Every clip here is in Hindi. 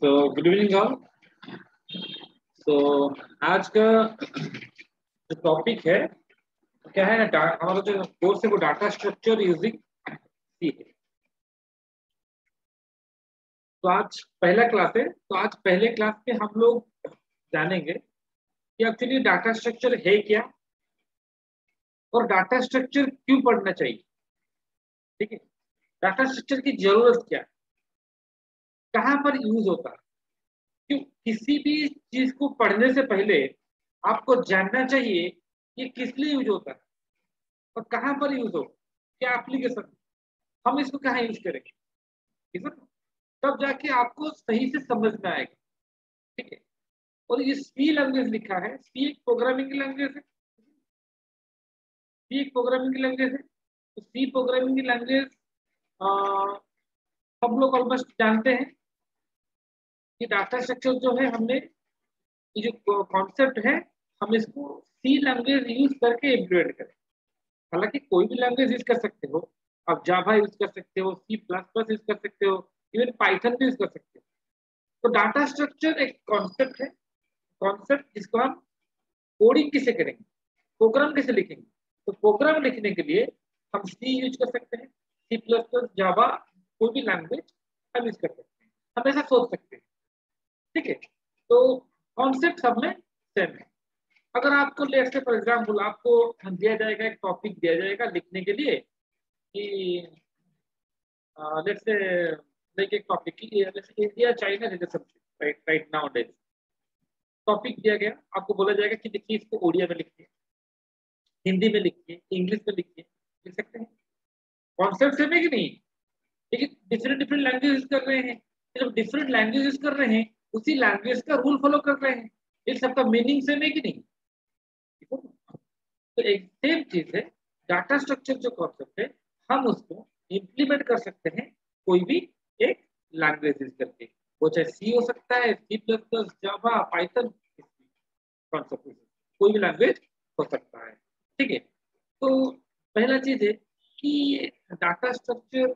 तो गुड इवनिंग ऑल। तो आज का जो टॉपिक है क्या है, हमारा जो कोर्स है वो डाटा स्ट्रक्चर यूजिंग सी है। तो आज पहला क्लास है। तो आज पहले क्लास में हम लोग जानेंगे कि एक्चुअली डाटा स्ट्रक्चर है क्या और डाटा स्ट्रक्चर क्यों पढ़ना चाहिए। ठीक है, डाटा स्ट्रक्चर की जरूरत क्या है, कहाँ पर यूज होता है, क्यों किसी भी चीज को पढ़ने से पहले आपको जानना चाहिए कि किस लिए यूज होता है और कहाँ पर यूज हो, क्या एप्लीकेशन, हम इसको कहाँ यूज करेंगे। ठीक है, तब जाके आपको सही से समझ में आएगा। ठीक है, और ये सी लैंग्वेज लिखा है, सी एक प्रोग्रामिंग की लैंग्वेज है। सी एक प्रोग्रामिंग की लैंग्वेज है। तो सी प्रोग्रामिंग की लैंग्वेज सब लोग ऑलमोस्ट जानते हैं कि डाटा स्ट्रक्चर जो है, हमने ये जो कॉन्सेप्ट है हम इसको सी लैंग्वेज यूज करके इम्प्लीमेंट करें। हालांकि कोई भी लैंग्वेज यूज कर सकते हो, आप जावा यूज कर सकते हो, सी प्लस प्लस यूज कर सकते हो, इवन पाइथन भी यूज कर सकते हो। तो डाटा स्ट्रक्चर एक कॉन्सेप्ट है, कॉन्सेप्ट जिसको हम कोडिंग किसे करेंगे, प्रोग्राम कैसे लिखेंगे। तो प्रोग्राम लिखने के लिए हम सी यूज कर सकते हैं, सी प्लस प्लस, जावा, कोई भी लैंग्वेज हम यूज कर सकते हैं, हम ऐसा सोच सकते हैं। ठीक है, तो कॉन्सेप्ट सब में सेम है। अगर आपको लेट्स से फॉर एग्जांपल आपको दिया जाएगा, एक टॉपिक दिया जाएगा लिखने के लिए कि लेट्स से लाइक एक टॉपिक की India China relationship, right right now days topic दिया गया, आपको बोला जाएगा कि देखिए इसको ओडिया में लिखिए, हिंदी में लिखिए, इंग्लिश में लिखिए, लिख सकते हैं। कॉन्सेप्ट सेम है कि नहीं, लेकिन डिफरेंट डिफरेंट लैंग्वेज यूज कर रहे हैं। जब डिफरेंट लैंग्वेज यूज कर रहे हैं, उसी लैंग्वेज का रूल फॉलो कर रहे हैं, इन सबका मीनिंग सेम है कि नहीं। तो एक सेम चीज है, डाटा स्ट्रक्चर जो कॉन्सेप्ट है हम उसको इम्प्लीमेंट कर सकते हैं कोई भी एक लैंग्वेज यूज करके। वो चाहे सी हो सकता है, सी प्लस प्लस, जावा, पाइथन, कॉन्सेप्ट कोई भी लैंग्वेज हो सकता है। ठीक है, तो पहला चीज है कि डाटा स्ट्रक्चर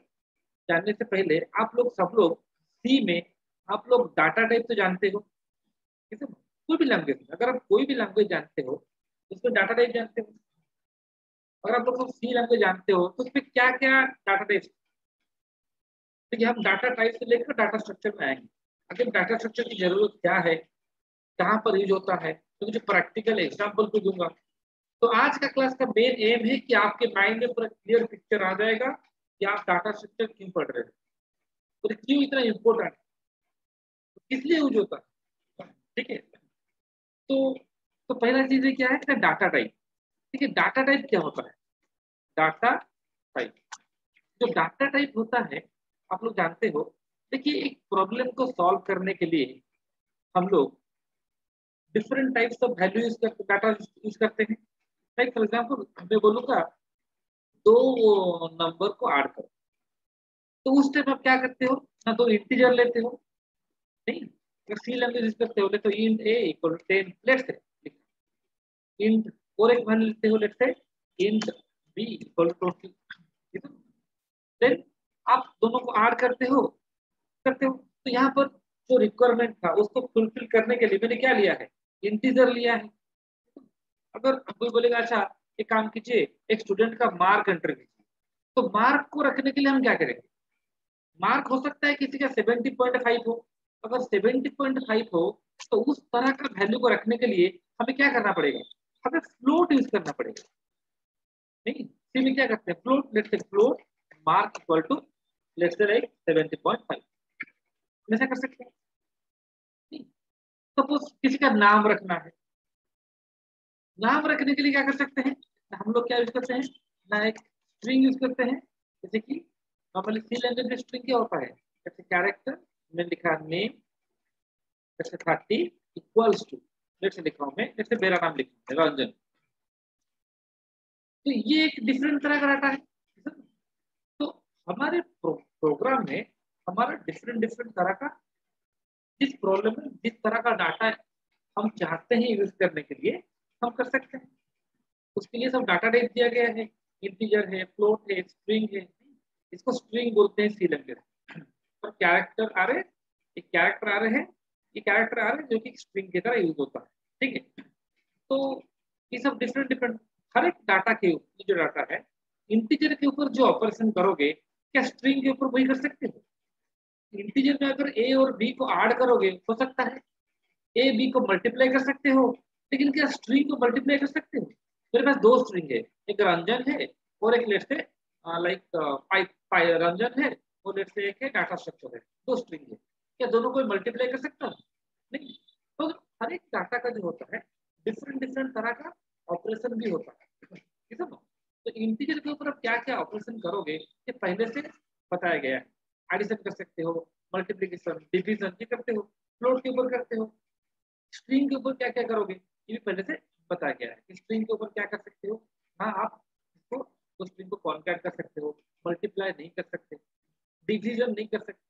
जानने से पहले आप लोग सब लोग सी में आप लोग डाटा टाइप तो जानते हो। ठीक है, कोई भी लैंग्वेज, अगर आप कोई भी लैंग्वेज जानते हो तो उसमें डाटा टाइप जानते हो। अगर आप लोग सी लैंग्वेज जानते हो तो उसमें क्या क्या डाटा टाइप, देखिए हम डाटा टाइप से लेकर डाटा स्ट्रक्चर में आएंगे। अगर डाटा स्ट्रक्चर की जरूरत क्या है, कहाँ पर यूज होता है, तो मुझे प्रैक्टिकल एग्जाम्पल को दूंगा। तो आज का क्लास का मेन एम है कि आपके माइंड में पूरा क्लियर पिक्चर आ जाएगा कि आप डाटा स्ट्रक्चर क्यों पढ़ रहे हैं और क्यों इतना इम्पोर्टेंट, तो किस लिए यूज होता है। ठीक है, तो पहला चीज है क्या है, डाटा टाइप। ठीक है, डाटा टाइप क्या होता है, डाटा टाइप, जो डाटा टाइप होता है आप लोग जानते हो। देखिए एक प्रॉब्लम को सॉल्व करने के लिए हम लोग different types of value use करते, डाटा यूज करते हैं। लाइक फॉर एग्जांपल मैं बोलूंगा दो नंबर को ऐड करो, तो उस टाइम आप क्या करते हो, ना तो इंटीजर लेते हो, नहीं, अगर सी लैंग्वेज यूज करते हो तो int A equal 10 let's say, int और एक वैल्यू लेते हो let's say int B equal 20। Then आप दोनों को ऐड करते हो तो यहाँ पर जो रिक्वायरमेंट था उसको फुलफिल करने के लिए मैंने क्या लिया है, इंटीजर लिया है। अगर कोई बोलेगा अच्छा एक काम कीजिए, एक स्टूडेंट का मार्क एंटर कीजिए, तो मार्क को रखने के लिए हम क्या करेंगे, मार्क हो सकता है किसी का 70.5 हो। अगर 70.5 हो तो उस तरह का वैल्यू को रखने के लिए हमें क्या करना पड़ेगा, हमें फ्लोट यूज करना पड़ेगा। नहीं, सी में क्या करते हैं, float, let's say float mark equal to let's say like 70.5, ऐसा कर सकते हैं। सपोज किसी का नाम रखना है, नाम रखने के लिए क्या कर सकते हैं, हम लोग क्या यूज करते हैं ना, एक स्ट्रिंग यूज करते हैं। जैसे कि नॉर्मली सी लैंग्वेज में स्ट्रिंग क्या होता है, जैसे कैरेक्टर में लिखा नेम, जैसे 30 इक्वल्स टू, जैसे लिखा हूं मैं, जैसे मेरा नाम लिखा है रंजन, तो ये एक डिफरेंट तरह का डाटा है। तो हमारे प्रोग्राम में हमारा डिफरेंट डिफरेंट तरह का, जिस प्रॉब्लम में जिस तरह का डाटा हम चाहते हैं यूज करने के लिए हम कर सकते हैं। उसके लिए सब डाटा टाइप दिया गया है, इंटीजर है, फ्लोट है, स्ट्रिंग है। इसको स्ट्रिंग बोलते हैं सी लैंग्वेज, और कैरेक्टर अरे एक कैरेक्टर आ रहे हैं, ये कैरेक्टर आ रहे हैं जो कि स्ट्रिंग की तरह यूज होता है, ठीक है। तो ये सब डिफरेंट डिफरेंट, हर एक डाटा के ऊपर जो डाटा है, इंटीजर के ऊपर जो ऑपरेशन करोगे क्या स्ट्रिंग के ऊपर वही कर सकते हो? इंटीजर में अगर ए और बी को ऐड करोगे हो सकता है, ए बी को मल्टीप्लाई कर सकते हो, लेकिन क्या स्ट्रिंग को मल्टीप्लाई कर सकते हो? मेरे पास दो स्ट्रिंग है, एक रंजन है और एक लेट से लाइक रंजन है और लेट से एक है डाटा स्ट्रक्चर है, दो स्ट्रिंग है, क्या दोनों को मल्टीप्लाई कर सकता हूँ? नहीं। तो हर एक डाटा का जो होता है डिफरेंट डिफरेंट तरह का ऑपरेशन भी होता है, ठीक है ना। तो इंटीजर के ऊपर आप क्या क्या ऑपरेशन करोगे ये पहले से बताया गया है। एडिशन कर सकते हो, मल्टीप्लीकेशन, डिवीजन ये करते हो, फ्लोट के ऊपर करते हो, स्ट्रिंग के ऊपर क्या क्या करोगे ये भी पहले से बताया गया है कि स्ट्रिंग के ऊपर क्या कर सकते हो। हाँ, आप इसको तो स्ट्रिंग को कॉन्कैट कर सकते हो, मल्टीप्लाई नहीं कर सकते, डिवीजन नहीं कर सकते,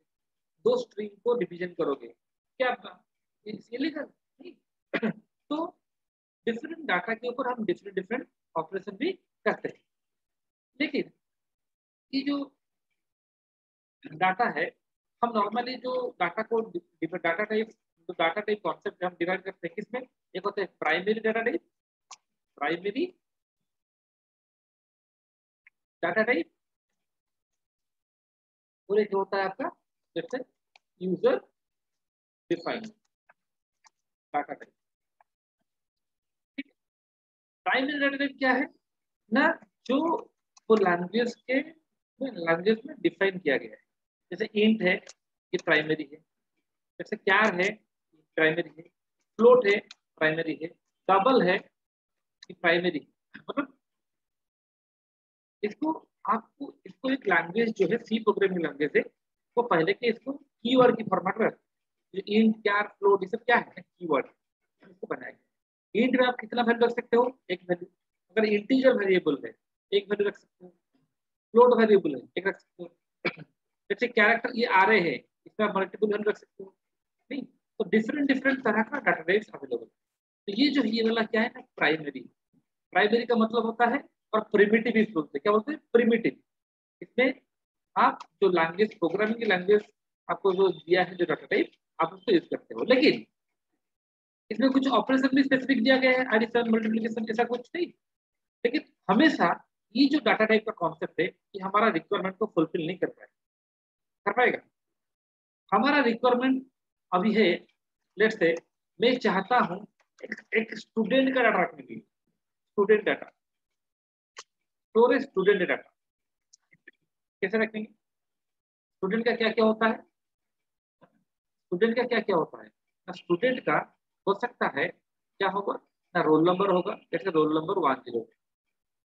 दो स्ट्रिंग को डिवीजन करोगे क्या इलीगल नहीं। तो डिफरेंट डाटा के ऊपर हम डिफरेंट डिफरेंट ऑपरेशन भी करते हैं, लेकिन ये जो डाटा है, हम नॉर्मली जो डाटा को डाटा टाइप कॉन्सेप्ट हम डिवाइड करते हैं किसमें, एक होता है प्राइमरी डाटा टाइप और एक होता है आपका जैसे user defined data type. Primary data type क्या है ना, जो वो लैंग्वेज में डिफाइन किया गया है, जैसे इंट है ये प्राइमरी है, जैसे क्यार है प्राइमरी है, फ्लोट है प्राइमरी है, डबल है ये प्राइमरी है। मतलब इसको आपको इसको एक लैंग्वेज जो है सी प्रोग्रामिंग लैंग्वेज है, वो पहले के इसको कीवर्ड की फॉर्मेट में इंट क्यार फ्लोट ये सब क्या है कीवर्ड, इसको बनाया गया। इंट में आप कितना वैल्यू रख सकते हो, एक वैल्यू, अगर इंटीजर वेरिएबल है एक वैल्यू रख सकते हो, फ्लोट वेरिएबल है एक रख सकते हो, जैसे कैरेक्टर ये आ रहे हैं इसमें आप मल्टीपल वैल्यू रख सकते हो, नहीं। तो डिफरेंट डिफरेंट तरह का डाटा टाइप्स अवेलेबल। तो ये जो ये वाला क्या है ना प्राइमरी, प्राइमरी का मतलब होता है, और प्रिमिटिव भी बोलते हैं, क्या बोलते हैं प्रिमिटिव। इसमें आप जो लैंग्वेज प्रोग्रामिंग की लैंग्वेज आपको जो दिया है जो डाटा टाइप आप उसको यूज करते हो, लेकिन इसमें कुछ ऑपरेशन भी स्पेसिफिक दिया गया है, एडिशन मल्टीप्लिकेशन ऐसा कुछ नहीं। लेकिन हमेशा ये जो डाटा टाइप का कॉन्सेप्ट है ये हमारा रिक्वायरमेंट को फुलफिल नहीं कर पाएगा। हमारा रिक्वायरमेंट अभी है, लेट्स से मैं चाहता हूं एक स्टूडेंट का डाटा रखने के लिए, student data, storage student data कैसे रखेंगे? स्टूडेंट का क्या क्या होता है, स्टूडेंट का क्या क्या होता है ना, स्टूडेंट का हो सकता है क्या होगा ना, रोल नंबर होगा, जैसे रोल नंबर 10,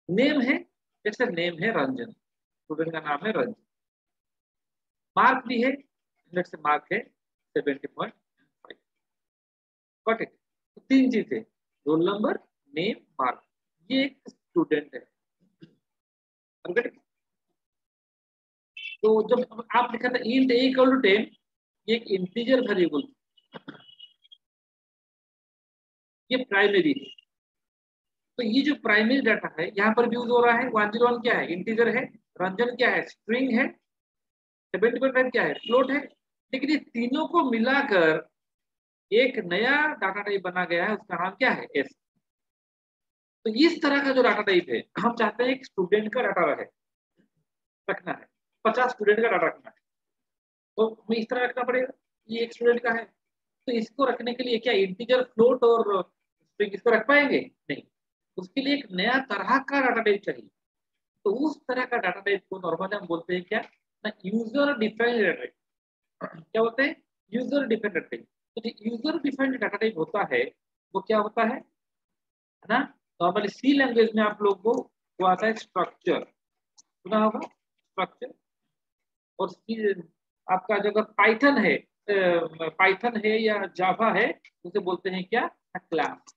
नेम है जैसे नेम है रंजन, स्टूडेंट का नाम है रंजन, मार्क भी है जैसे मार्क है 70.5, गॉट इट। तो तीन चीजें, रोल नंबर, नेम, मार्क, ये एक स्टूडेंट है। तो जब आप लिखा था इंट ए इक्वल टू 10, ये एक इंटीजर वेरिएबल, ये प्राइमरी है। तो ये जो प्राइमरी डाटा है यहाँ पर यूज हो रहा है, 101 क्या है इंटीजर है, रंजन क्या है स्ट्रिंग है, 70.5 क्या है फ्लोट है, लेकिन ये तीनों को मिलाकर एक नया डाटा टाइप बना गया है, उसका नाम क्या है एस। तो इस तरह का जो डाटा टाइप है हम चाहते हैं एक स्टूडेंट का डाटा रखना है, 50 स्टूडेंट का डाटा रखना है, तो हमें इस तरह रखना पड़ेगा, ये एक स्टूडेंट का है। तो इसको रखने के लिए क्या इंटीजर फ्लोट और स्ट्रिंग इसको रख पाएंगे? नहीं, उसके लिए एक नया तरह का डाटा टाइप चाहिए। तो उस तरह का डाटा टाइप को नॉर्मली हम बोलते हैं क्या ना, यूजर डिफाइंड डाटा टाइप। क्या बोलते हैं? User defined data type. तो जो यूजर डिफाइंड डाटा टाइप होता है वो क्या होता है ना, नॉर्मली सी लैंग्वेज में आप लोग को वो आता है स्ट्रक्चर, सुना होगा स्ट्रक्चर। और आपका जो अगर पाइथन है या जावा है उसे बोलते हैं क्या, क्लास।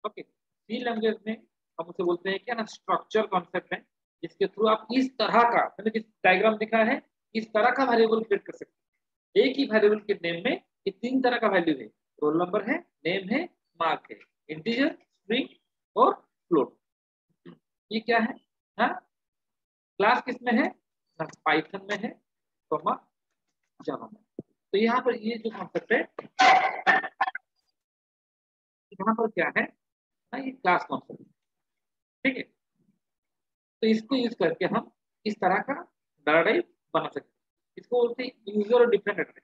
ओके, सी लैंग्वेज में हम उसे बोलते हैं क्या ना, स्ट्रक्चर कॉन्सेप्ट है, जिसके थ्रू आप इस तरह का, मैंने जिस डायग्राम दिखा है इस तरह का वेरिएबल क्रिएट कर सकते हैं। एक ही वेरिएबल के नेम में ये तीन तरह का वैल्यू है, रोल नंबर है, नेम है, मार्क है, इंटीजर, स्ट्रिंग और फ्लोट। ये क्या है ना, क्लास किसमें है ना, पाइथन में है, कॉमा जावा में। तो यहाँ पर ये जो कॉन्सेप्ट है, यहाँ पर क्या है ना, ये क्लास कॉन्सेप्ट, ठीक है। तो इसको यूज करके हम इस तरह का डाटा टाइप बना सकते हैं। इसको बोलते हैं यूजर डिफरेंट एड्रेस।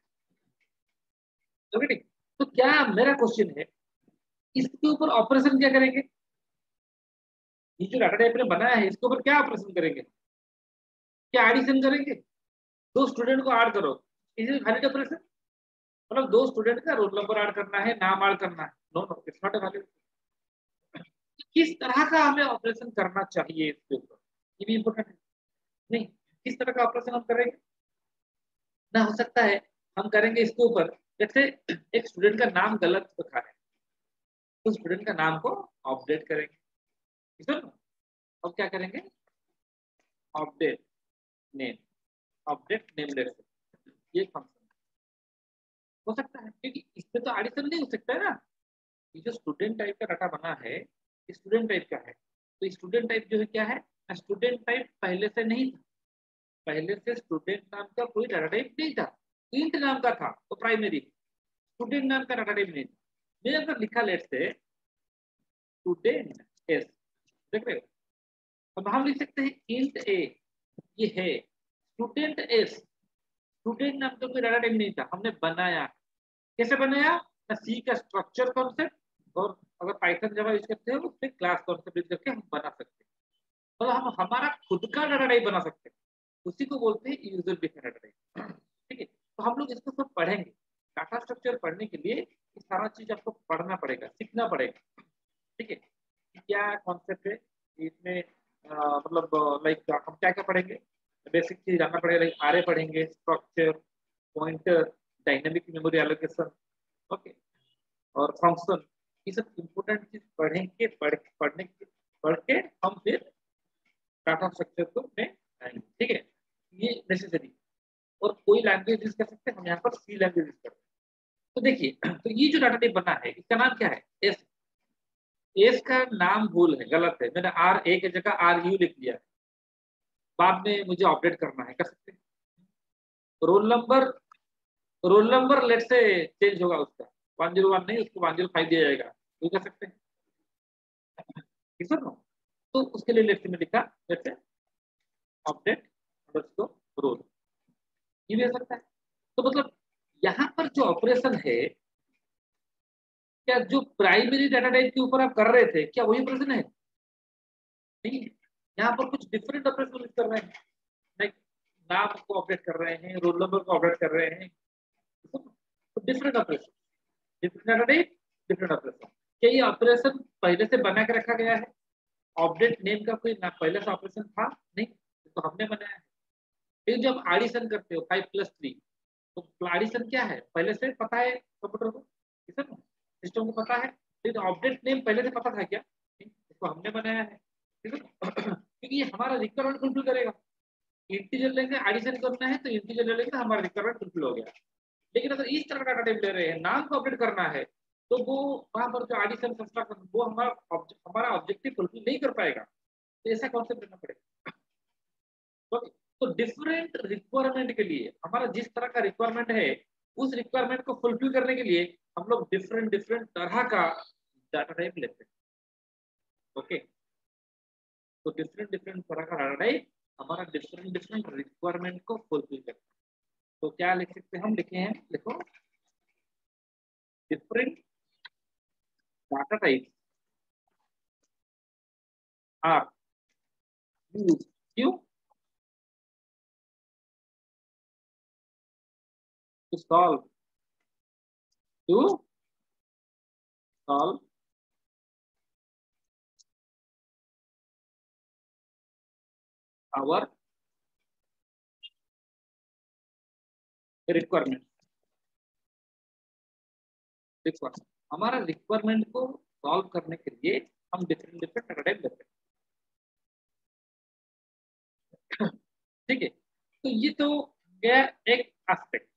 ओके ठीक। तो क्या मेरा क्वेश्चन है, इसके ऊपर ऑपरेशन क्या करेंगे? ये जो डाटा टाइप ने बनाया है इसके ऊपर क्या ऑपरेशन करेंगे? क्या एडिशन करेंगे? दो स्टूडेंट को ऐड करो, इज वैलिड ऑपरेशन? मतलब दो स्टूडेंट का रोल नंबर ऐड करना है, नाम ऐड करना है? No no, it's not valid. किस तरह का हमें ऑपरेशन करना चाहिए इसके ऊपर, ये भी इंपॉर्टेंट है। नहीं, किस तरह का ऑपरेशन हम करेंगे ना, हो सकता है हम करेंगे इसके ऊपर, जैसे एक स्टूडेंट का नाम गलत रखा है तो स्टूडेंट का नाम को अपडेट करेंगे, ठीक है ना? अब क्या करेंगे, अपडेट नेम, अपडेट नेम ले सकते, ये फंक्शन हो सकता है, क्योंकि इसमें तो एडिशन नहीं हो सकता है ना। ये जो स्टूडेंट टाइप का डाटा बना है, स्टूडेंट टाइप का है, तो स्टूडेंट टाइप जो है क्या है, स्टूडेंट टाइप पहले से नहीं था, पहले से स्टूडेंट नाम का कोई डाटा टाइप नहीं था, इंट नाम का था तो प्राइमरी, स्टूडेंट नाम का डाटा टाइप नहीं था। मैं अगर लिखा लेट से स्टूडेंट एस, देख रहे हो, अब हम लिख सकते हैं इंट ए, ये है स्टूडेंट एस, स्टूडेंट नाम का कोई डाटा टाइप नहीं था, हमने बनाया। कैसे बनाया ना, सी का स्ट्रक्चर कॉन्सेप्ट, और अगर पाइथन जावा यूज करते हैं उसमें क्लास कॉन्सेप्ट यूज करके हम बना सकते हैं, तो हम हमारा खुद का डाटा टाइप बना सकते हैं, उसी को बोलते हैं यूजर डिफाइंड डाटा टाइप, ठीक है। तो हम लोग इसको सब पढ़ेंगे, डाटा स्ट्रक्चर पढ़ने के लिए ये सारा चीज आपको पढ़ना पड़ेगा, सीखना पड़ेगा, ठीक है। क्या कॉन्सेप्ट है इसमें, मतलब लाइक हम क्या क्या पढ़ेंगे, बेसिक चीज जानना पड़ेगा, लाइक आरए पढ़ेंगे, structure, pointer, dynamic memory allocation, okay, और फंक्शन, ये सब इंपोर्टेंट चीज पढ़ेंगे, पढ़ के हम फिर डाटा स्ट्रक्चर को में आएंगे, ठीक है। ये नेसेसरी, और कोई लैंग्वेज यूज कर सकते हैं, हम यहाँ पर सी लैंग्वेज यूज करते हैं। तो देखिए, तो ये जो डाटा टाइप बना है इसका नाम क्या है, एस। एस का नाम भूल है, गलत है, मैंने आर ए की जगह आर यू लिख लिया है, बाद में मुझे अपडेट करना है, कर सकते हैं। Roll number, roll number late से चेंज होगा उसका, 101 नहीं, उसको 105 दिया जाएगा, वो कर सकते हैं, ठीक है ना? तो उसके लिए लेट से मैं लिखा, लेट से अपडेट अंडरस्कोर रोल, ये भी हो सकता है। तो मतलब यहाँ पर जो ऑपरेशन है, क्या जो प्राइमरी डाटा टाइप के ऊपर आप कर रहे थे क्या वही ऑपरेशन है? नहीं, यहाँ पर कुछ डिफरेंट ऑपरेशन कर रहे हैं, लाइक नाम को अपडेट कर रहे हैं, रोल नंबर को अपडेट कर रहे हैं, तो different operation, different data type, different operation. क्या ये ऑपरेशन पहले से बना के रखा गया है? ऑब्जेक्ट नेम का कोई ना पहले से ऑपरेशन था नहीं, तो हमने बनाया है। फिर जब एडिशन करते हो 5+3, तो एडिशन क्या है पहले से पता है कंप्यूटर को, ठीक है ना, सिस्टम को पता है। फिर ऑब्जेक्ट नेम पहले से पता था क्या? इसको हमने बनाया है, ठीक है ना? क्योंकि ये हमारा रिक्वायरमेंट फुलफिल करेगा। इंटीजर लेंगे, एडिशन करना है तो इंटीजर ले लेंगे, हमारा रिक्वायरमेंट फुलफिल हो गया। लेकिन अगर इस तरह का डाटा टाइप ले रहे हैं, नाम को अपडेट करना है, तो वो वहां पर जो एडिशन सब्सट्रैक्शन वो हमारा ऑब्जेक्टिव फुलफिल नहीं कर पाएगा, तो ऐसा कॉन्सेप्ट लेना पड़ेगा। तो डिफरेंट रिक्वायरमेंट के लिए, हमारा जिस तरह का रिक्वायरमेंट है उस रिक्वायरमेंट को फुलफिल करने के लिए हम लोग डिफरेंट डिफरेंट तरह का डाटा टाइप लेते हैं, ओके। तो डिफरेंट डिफरेंट तरह का डाटा टाइप हमारा डिफरेंट डिफरेंट रिक्वायरमेंट को फुलफिल करता है। तो क्या लिख सकते हैं हम, लिखे हैं, देखो, different data type are use, क्यों, to solve, to solve our requirement, requirement, हमारा रिक्वायरमेंट को सॉल्व करने के लिए हम डिफरेंट डिफरेंट डाटा टाइप लेते हैं, ठीक है। तो ये तो गया एक एस्पेक्ट।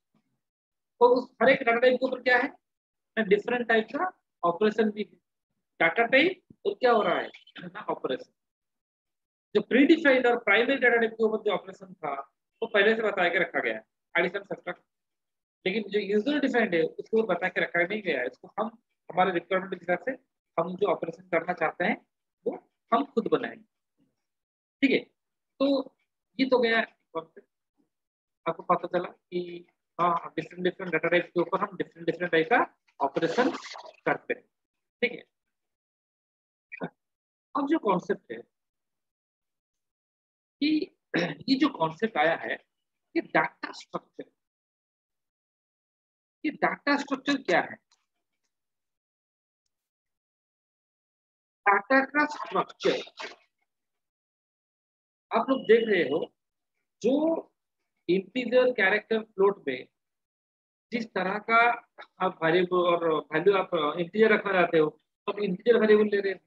तो उस हर एक डाटा टाइप के ऊपर क्या है, डिफरेंट टाइप का ऑपरेशन भी है, डाटा टाइप और क्या हो रहा है ना, ऑपरेशन। जो प्री डिफाइंड और प्राइमरी डाटा टाइप के ऊपर जो ऑपरेशन था वो पहले से बता के रखा गया है, एडिशन सब्ट्रैक्शन, लेकिन जो यूजर डिफाइंड है उसको बता के रखा नहीं गया है, इसको हम हमारे रिक्वायरमेंट के हिसाब से हम जो ऑपरेशन करना चाहते हैं वो हम खुद बनाएंगे। ठीक है, तो ये तो गया concept। आपको पता चला कि हाँ डिफरेंट डिफरेंट डाटा टाइप के ऊपर हम डिफरेंट डिफरेंट टाइप का ऑपरेशन करते हैं। ठीक है, अब जो कॉन्सेप्ट है कि ये जो कॉन्सेप्ट आया है कि डाटा स्ट्रक्चर, ये डाटा स्ट्रक्चर क्या है? डाटा का स्ट्रक्चर आप लोग देख रहे हो, जो इंटीजर कैरेक्टर फ्लोट में जिस तरह का आप वेरिएबल और वैल्यू आप इंटीजर रखना चाहते हो तो आप इंटीजर वेरिएबल ले रहे हो,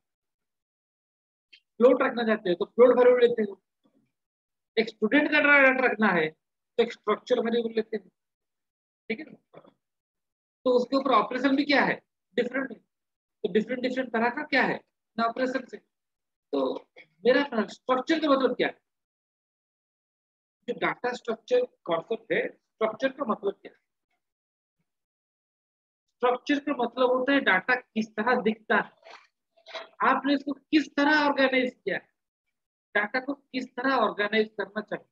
फ्लोट रखना चाहते हो तो फ्लोट वेरिएबल लेते हो, एक स्टूडेंट का डाटा रखना है तो एक स्ट्रक्चर वेरिएबल लेते हैं। ठीक है ना, तो उसके ऊपर ऑपरेशन भी क्या है, डिफरेंट है। तो डिफरेंट डिफरेंट तरह का क्या है ना ऑपरेशन से। तो मेरा स्ट्रक्चर का मतलब क्या है, जो डाटा स्ट्रक्चर कॉन्सेप्ट है, स्ट्रक्चर का मतलब क्या है? स्ट्रक्चर का मतलब होता है डाटा किस तरह दिखता है, आपने इसको किस तरह ऑर्गेनाइज किया है, डाटा को किस तरह ऑर्गेनाइज करना चाहिए।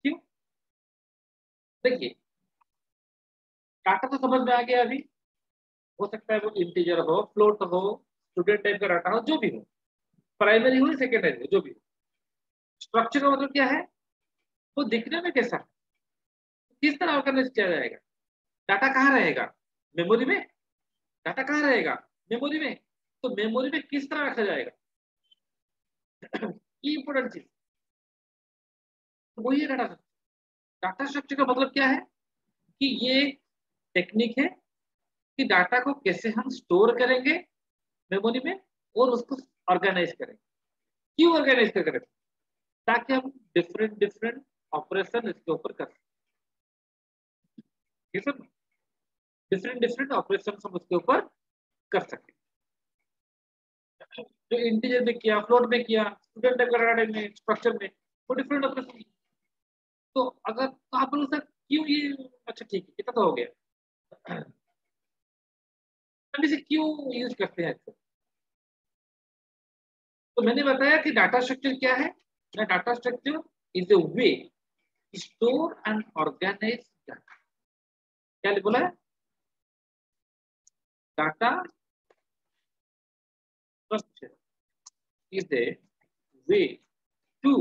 क्यों? देखिए, डाटा तो समझ में आ गया अभी, हो सकता है वो इंटीजर हो, फ्लोट हो, स्टूडेंट टाइप का डाटा हो, जो भी हो, प्राइमरी हो सेकेंडरी हो, जो भी हो। स्ट्रक्चर का मतलब क्या है, वो दिखने में कैसा है, किस तरह ऑर्गेनाइज किया जाएगा, डाटा कहाँ रहेगा, मेमोरी में, डाटा कहाँ रहेगा, मेमोरी में, तो मेमोरी में किस तरह रखा जाएगा, ये इंपॉर्टेंट चीज। तो वही है डाटा। डाटा स्ट्रक्चर का मतलब क्या है कि ये टेक्निक है कि डाटा को कैसे हम स्टोर करेंगे मेमोरी में और उसको ऑर्गेनाइज करेंगे। क्यों ऑर्गेनाइज करेंगे, ताकि हम डिफरेंट डिफरेंट ऑपरेशन इसके ऊपर कर सकें। ये सब डिफरेंट डिफरेंट ऑपरेशन हम उसके ऊपर कर सकें, जो इंटीजर में किया, फ्लोट में किया, स्टूडेंट टाइप में, स्ट्रक्चर में, वो डिफरेंट ऑपरेशन। तो अगर तो आप बोलो सर क्यों ये, अच्छा ठीक है कितना तो हो गया, हम इसे क्यों यूज करते हैं अक्सर? तो मैंने बताया कि डाटा स्ट्रक्चर क्या है, data structure is a way store and organise data. क्या बोला है, data structure is a way to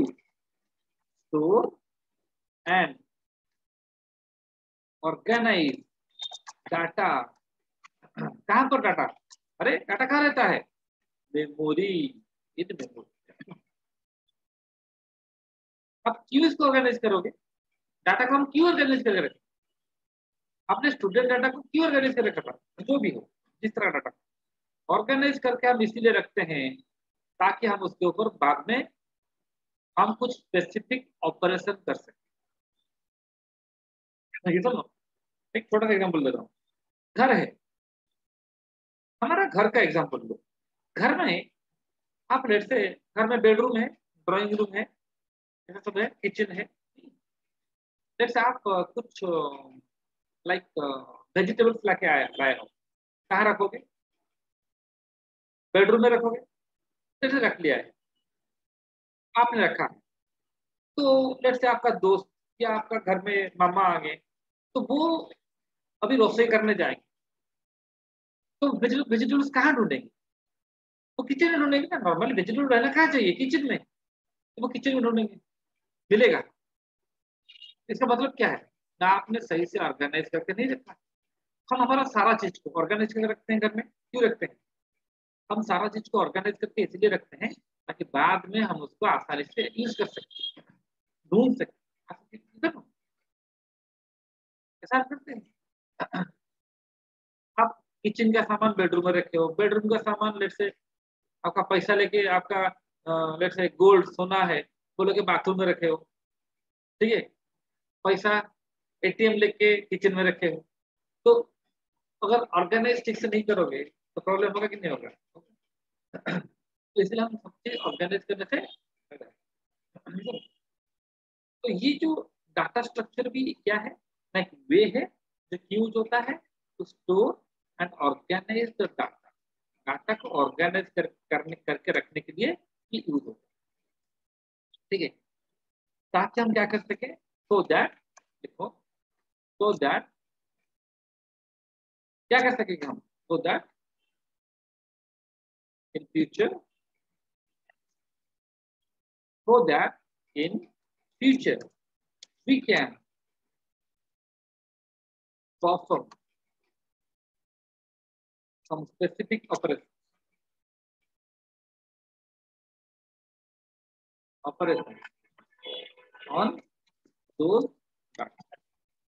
store and organize data. कहां पर डाटा, अरे डाटा कहाँ रहता है, मेमोरी, इन मेमोरी। आप क्यों इसको ऑर्गेनाइज करोगे, डाटा को हम क्यों ऑर्गेनाइज करके रखें, आपने स्टूडेंट डाटा को क्यों ऑर्गेनाइज करके रखा, जो भी हो जिस तरह डाटा ऑर्गेनाइज करके हम इसीलिए रखते हैं ताकि हम उसके ऊपर बाद में हम कुछ स्पेसिफिक ऑपरेशन कर सकें। ये समझो, एक छोटा सा एग्जांपल दे रहा हूँ। घर है, हमारा घर का एग्जांपल लो। घर में आप लेट से, घर में बेडरूम है, ड्राइंग रूम है, ऐसा सब है, किचन है। लेट से आप कुछ लाइक वेजिटेबल्स लाके लाए हो, कहाँ रखोगे, बेडरूम में रखोगे, लेट से रख लिया है, आपने रखा है। तो लेट से आपका दोस्त या आपका घर में मामा आ गए, तो वो अभी रसोई करने जाएंगे, तो वेजिटेबल्स कहाँ ढूंढेंगे, वो किचन में ढूंढेंगे ना, नॉर्मली वेजिटेबल रहना कहाँ चाहिए, किचन में, तो वो किचन में ढूंढेंगे, मिलेगा। इसका मतलब क्या है ना, आपने सही से ऑर्गेनाइज करके नहीं रखा। हम हमारा सारा चीज को ऑर्गेनाइज करके रखते हैं घर में, क्यों रखते हैं, हम सारा चीज को ऑर्गेनाइज करके इसलिए रखते हैं ताकि बाद में हम उसको आसानी से यूज कर सकते, ढूंढ सकते। ऐसा करते हैं। आप किचन का सामान बेडरूम में रखे हो, बेडरूम का सामान लेट से आपका पैसा लेके आपका लेट से गोल्ड सोना है वो लेके बाथरूम में रखे हो, ठीक है, पैसा एटीएम लेके किचन में रखे हो। तो अगर ऑर्गेनाइज ठीक से नहीं करोगे तो प्रॉब्लम होगा कि नहीं होगा। तो इसलिए हम सब चीज ऑर्गेनाइज करने से फायदा है। तो ये जो डाटा स्ट्रक्चर भी क्या है ना, एक वे है जो यूज होता है to store and organise the data, data को ऑर्गेनाइज करके रखने के लिए ये यूज होता है। ठीक है, ताकि हम क्या कर सके, सो दैट, देखो, सो दैट क्या कर सकेंगे हम, so that in future, so that in future we can perform some specific operation on those data.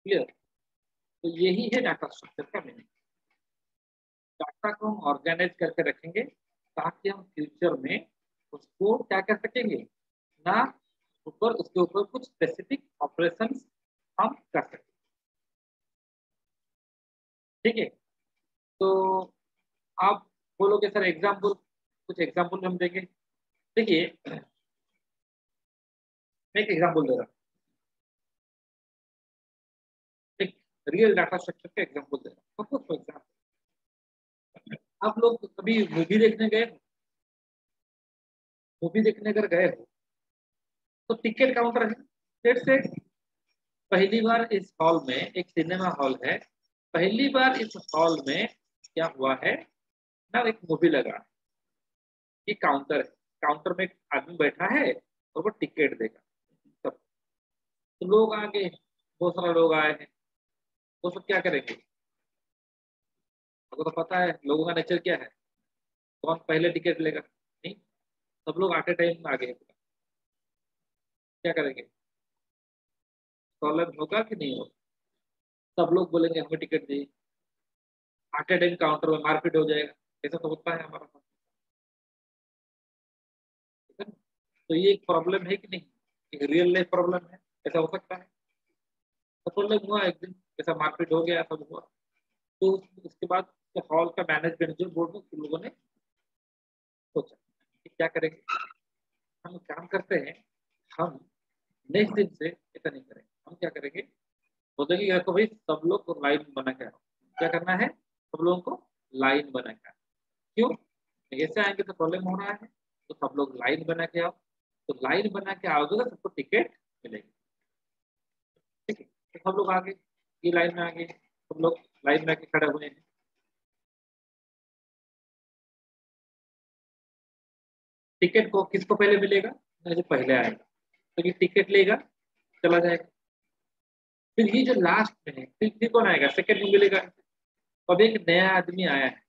Clear? तो यही है डाटा स्ट्रक्चर का मीनिंग। डाटा को हम ऑर्गेनाइज करके रखेंगे ताकि हम फ्यूचर में उसको क्या कर सकेंगे ना, ऊपर उसके ऊपर कुछ स्पेसिफिक ऑपरेशंस हम कर सकें। ठीक है, तो आप बोलोगे सर एग्जाम्पल, कुछ एग्जाम्पल हम देंगे। देखिए मैं एक एग्जाम्पल दे रहा हूँ, एक रियल डाटा स्ट्रक्चर का एग्जाम्पल दे रहा हूँ। फॉर एग्जाम्पल, आप लोग कभी मूवी देखने गए, मूवी देखने अगर गए हो तो टिकट काउंटर है, फिर से पहली बार इस हॉल में, एक सिनेमा हॉल है, पहली बार इस हॉल में क्या हुआ है ना, एक मूवी लगा, ये काउंटर है, काउंटर में एक आदमी बैठा है और वो टिकट देगा। तब तो लोग आगे, बहुत सारे लोग आए हैं, वो सब क्या करेंगे, आपको तो पता है लोगों का नेचर क्या है, कौन पहले टिकट लेगा, नहीं, सब लोग आते टाइम में आगे, क्या करेंगे, प्रॉब्लम होगा कि नहीं होगा, सब लोग बोलेंगे हमें टिकट दी, आते टाइम काउंटर में मारपीट हो जाएगा, ऐसा तो होता है हमारा साथ, ठीक है ना? तो ये एक प्रॉब्लम है कि नहीं, एक रियल लाइफ प्रॉब्लम है, ऐसा हो सकता है। तो प्रॉब्लम हुआ एक दिन, ऐसा मारपीट हो गया, सब हुआ, तो उसके बाद हॉल का मैनेजमेंट जो बोर्ड में लोगों ने सोचा कि क्या करेंगे, हम काम करते हैं, हम नेक्स्ट दिन से ऐसा नहीं करेंगे, हम क्या करेंगे, बोलेंगे या तो भाई सब लोग लाइन बना के आओ, क्या करना है, सब लोगों को लाइन बना के आओ, क्यों, ऐसे आएंगे तो प्रॉब्लम हो रहा है, तो सब लोग लाइन बना के आओ, तो लाइन बना के आओगे तो सबको टिकट मिलेगी। ठीक है, तो सब लोग आगे, ये लाइन में आगे, सब लोग लाइन में आके खड़े हुए हैं, टिकट को किसको पहले मिलेगा ना, जो पहले आएगा, तो ये टिकट लेगा, चला जाएगा, फिर ये जो लास्ट में है, फिर कौन आएगा, सेकंड में मिलेगा, अब एक नया आदमी आया है,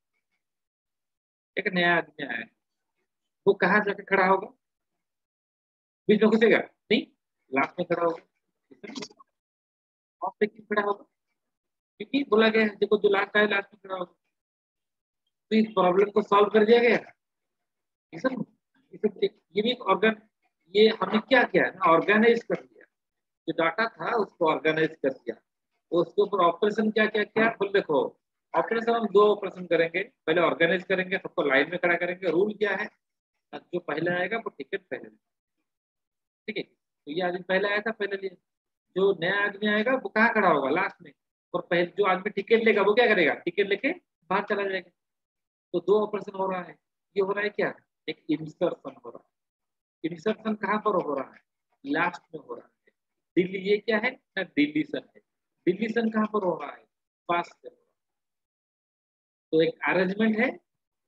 एक नया आदमी आया है, वो कहाँ जाके खड़ा होगा, बीच में घुसेगा नहीं, लास्ट में खड़ा होगा, और पे क्यों खड़ा होगा, क्योंकि बोला गया है देखो जो लास्ट आए लास्ट में खड़ा होगा, तो इस प्रॉब्लम को सॉल्व कर दिया गया, इसे ये भी एक ऑर्गन, ये हमने क्या किया है ना, ऑर्गेनाइज कर दिया, जो डाटा था उसको ऑर्गेनाइज कर दिया, उसके ऊपर ऑपरेशन क्या क्या किया, बोल देखो ऑपरेशन हम दो ऑपरेशन करेंगे, पहले ऑर्गेनाइज करेंगे, सबको लाइन में खड़ा करेंगे, रूल क्या है, जो पहले आएगा वो टिकट पहले, ठीक है, तो ये आदमी पहले आया था पहले लिए, जो नया आदमी आएगा वो कहाँ खड़ा होगा, लास्ट में, और पहले जो आदमी टिकट लेगा वो क्या करेगा, टिकट लेके बाहर चला जाएगा, तो दो ऑपरेशन हो रहा है, ये हो रहा है क्या, एक इंसर्शन हो रहा है, इंसर्शन कहाँ पर हो रहा है, लास्ट में हो रहा है, दिल्ली ये क्या है ना, डिलीशन है, डिलीशन कहाँ पर हो रहा है, पास से हो रहा है, तो एक अरेंजमेंट है,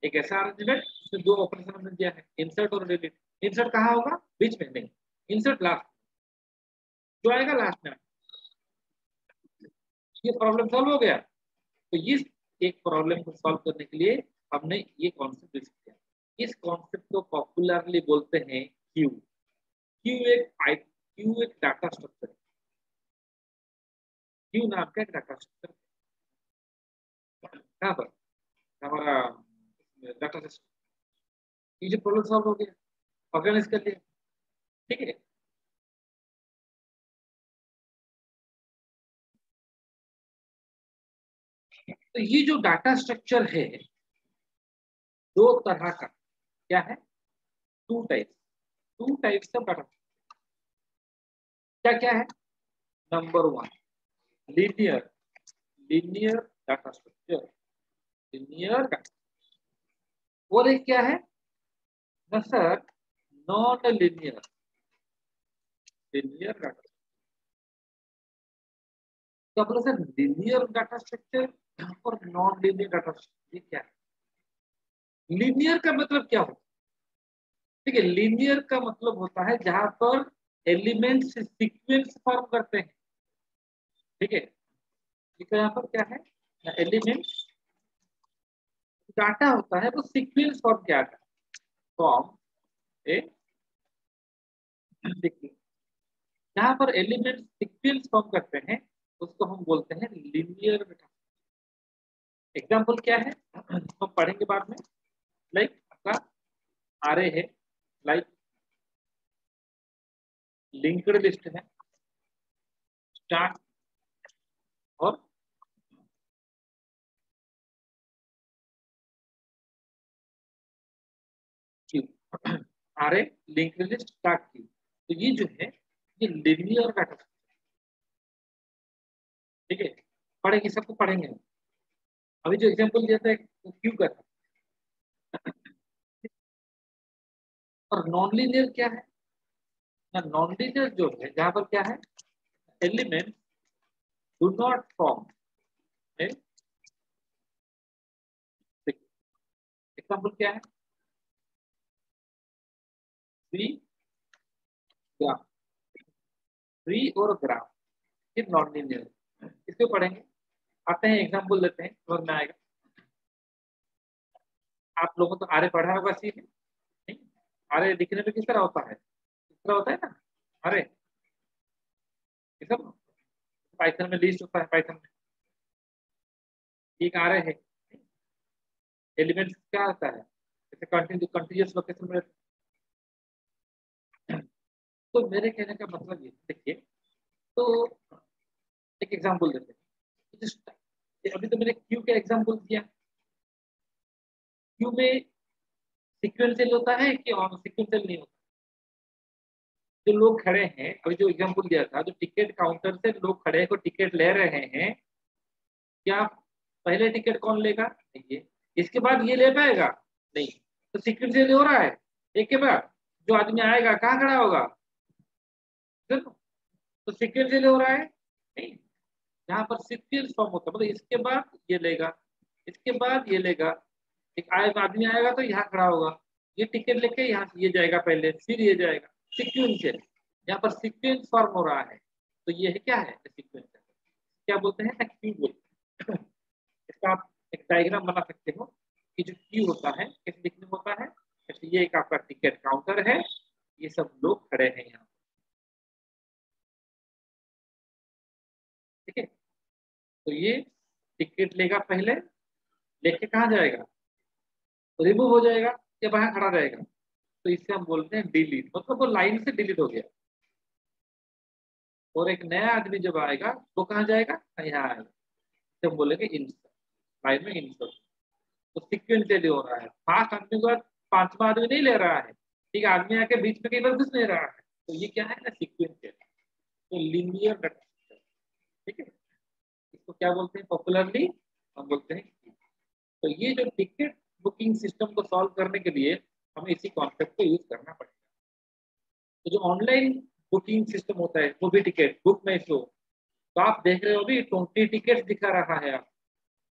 एक ऐसा अरेंजमेंट जिसमें दो ऑपरेशन हमने दिया है, इंसर्ट और डिलीट, इंसर्ट कहाँ होगा, बीच में नहीं, इंसर्ट लास्ट, जो आएगा लास्ट में, ये प्रॉब्लम सॉल्व हो गया, तो इस एक प्रॉब्लम को सॉल्व करने के लिए हमने ये कॉन्सेप्ट डिस्कस किया, इस कॉन्सेप्ट को पॉपुलरली बोलते हैं क्यू, क्यू एक डाटा स्ट्रक्चर, क्यू नाम का एक डाटा स्ट्रक्चर, कहाँ पर हमारा डाटा सिस्टम, ये जो प्रॉब्लम सॉल्व हो गया, ऑर्गेनाइज कर लिया, ठीक है, तो ये जो डाटा स्ट्रक्चर है दो तरह का, क्या है, टू टाइप्स ऑफ डाटा, क्या क्या है, number one linear, linear data structure, linear data. और एक क्या है ना sir, non linear, linear data. तो बोला सर लीनियर डाटा स्ट्रक्चर और नॉन लीनियर डाटा स्ट्रक्चर, ये क्या है? लीनियर का मतलब क्या होता है? ठीक है, लीनियर का मतलब होता है जहां पर एलिमेंट्स सीक्वेंस फॉर्म करते हैं। ठीक है, ठीक है, यहाँ पर क्या है, एलिमेंट डाटा होता है वो सीक्वेंस फॉर्म क्या है, फॉर्म ए, देखिए जहां पर एलिमेंट सीक्वेंस फॉर्म करते हैं उसको हम बोलते हैं लीनियर। एग्जाम्पल क्या है तो पढ़ेंगे बाद में। लाइक आपका आरए है, लाइक लिंक्ड लिस्ट है, स्टार्ट और queue. Array linked list start queue, तो ये जो है ये लिनियर डाटा। ठीक है, पढ़ेंगे, सबको पढ़ेंगे। अभी जो एग्जांपल दिया था क्यू का था। और नॉन लीनियर क्या है ना, नॉन लीनियर जो है जहां पर क्या है, element do not form. Example क्या है, ट्री, ग्राफ, ट्री और ग्राफ, ये नॉन लीनियर। इसको पढ़ेंगे, आते हैं एग्जांपल लेते हैं, समझ में आएगा। आप लोगों को तो आरे पढ़ा होगा सी में, नहीं? आरे दिखने में किस तरह होता है, किस तरह होता है ना अरे, ये सब पाइथन में लिस्ट होता है। पाइथन में एक आरे है, एलिमेंट्स क्या होता है, जैसे कंटिन्यूअस लोकेशन में। तो मेरे कहने का मतलब ये देखिए, तो एक एग्जांपल देते हैं। अभी तो मैंने क्यू का एग्जांपल दिया। क्यू में सीक्वेंशियल होता है कि ऑन सीक्वेंशियल नहीं होता। जो लोग खड़े हैं, अभी जो एग्जांपल दिया था, जो टिकट काउंटर से लोग खड़े को टिकट ले रहे हैं, क्या पहले टिकट कौन लेगा, देखिए इसके बाद ये ले पाएगा नहीं, तो सीक्वेंशियल हो रहा है। एक के बाद जो आदमी आएगा कहाँ खड़ा होगा, देखो, तो सीक्वेंशियल हो रहा है नहीं। यहाँ पर सीक्वेंस फॉर्म होता है, मतलब इसके बाद ये लेगा, इसके बाद ये लेगा, एक आएगा आदमी आएगा तो यहाँ खड़ा होगा, ये टिकट लेके यहाँ से ये जाएगा पहले, फिर ये जाएगा, सीक्वेंशियल। यहाँ पर सीक्वेंस फॉर्म हो रहा है, तो ये है क्या है, सीक्वेंस। क्या बोलते हैं ना, क्यू बोलते हैं। इसका आप एक डायग्राम बना सकते हो कि जो क्यू होता है कैसे दिखने में होता है। जैसे ये एक आपका टिकट काउंटर है, ये सब लोग खड़े हैं यहाँ, ठीक है। तो ये टिकट लेगा पहले, लेके कहाँ जाएगा, तो रिमूव हो जाएगा या वहां खड़ा रहेगा, तो इसे हम बोलते हैं डिलीट, मतलब वो लाइन से डिलीट हो गया। और एक नया आदमी जब आएगा वो कहाँ जाएगा, यहाँ आएगा, तो हम बोलेंगे इंसर्ट, लाइन में इंसर्ट। तो सीक्वेंशियली हो रहा है, फास्ट आदमी को पांचवा आदमी नहीं ले रहा है, ठीक है, आदमी आके बीच में कई बार घुस नहीं रहा है, तो ये क्या है ना, सीक्वेंशियल। तो लीनियर डाटा, ठीक है, इसको क्या बोलते हैं पॉपुलरली, हम बोलते हैं। तो ये जो टिकट बुकिंग सिस्टम को सॉल्व करने के लिए हमें इसी कॉन्सेप्ट को यूज करना पड़ेगा। तो जो ऑनलाइन बुकिंग सिस्टम होता है, वो भी टिकट बुक में शो, तो आप देख रहे हो अभी 20 टिकट दिखा रहा है,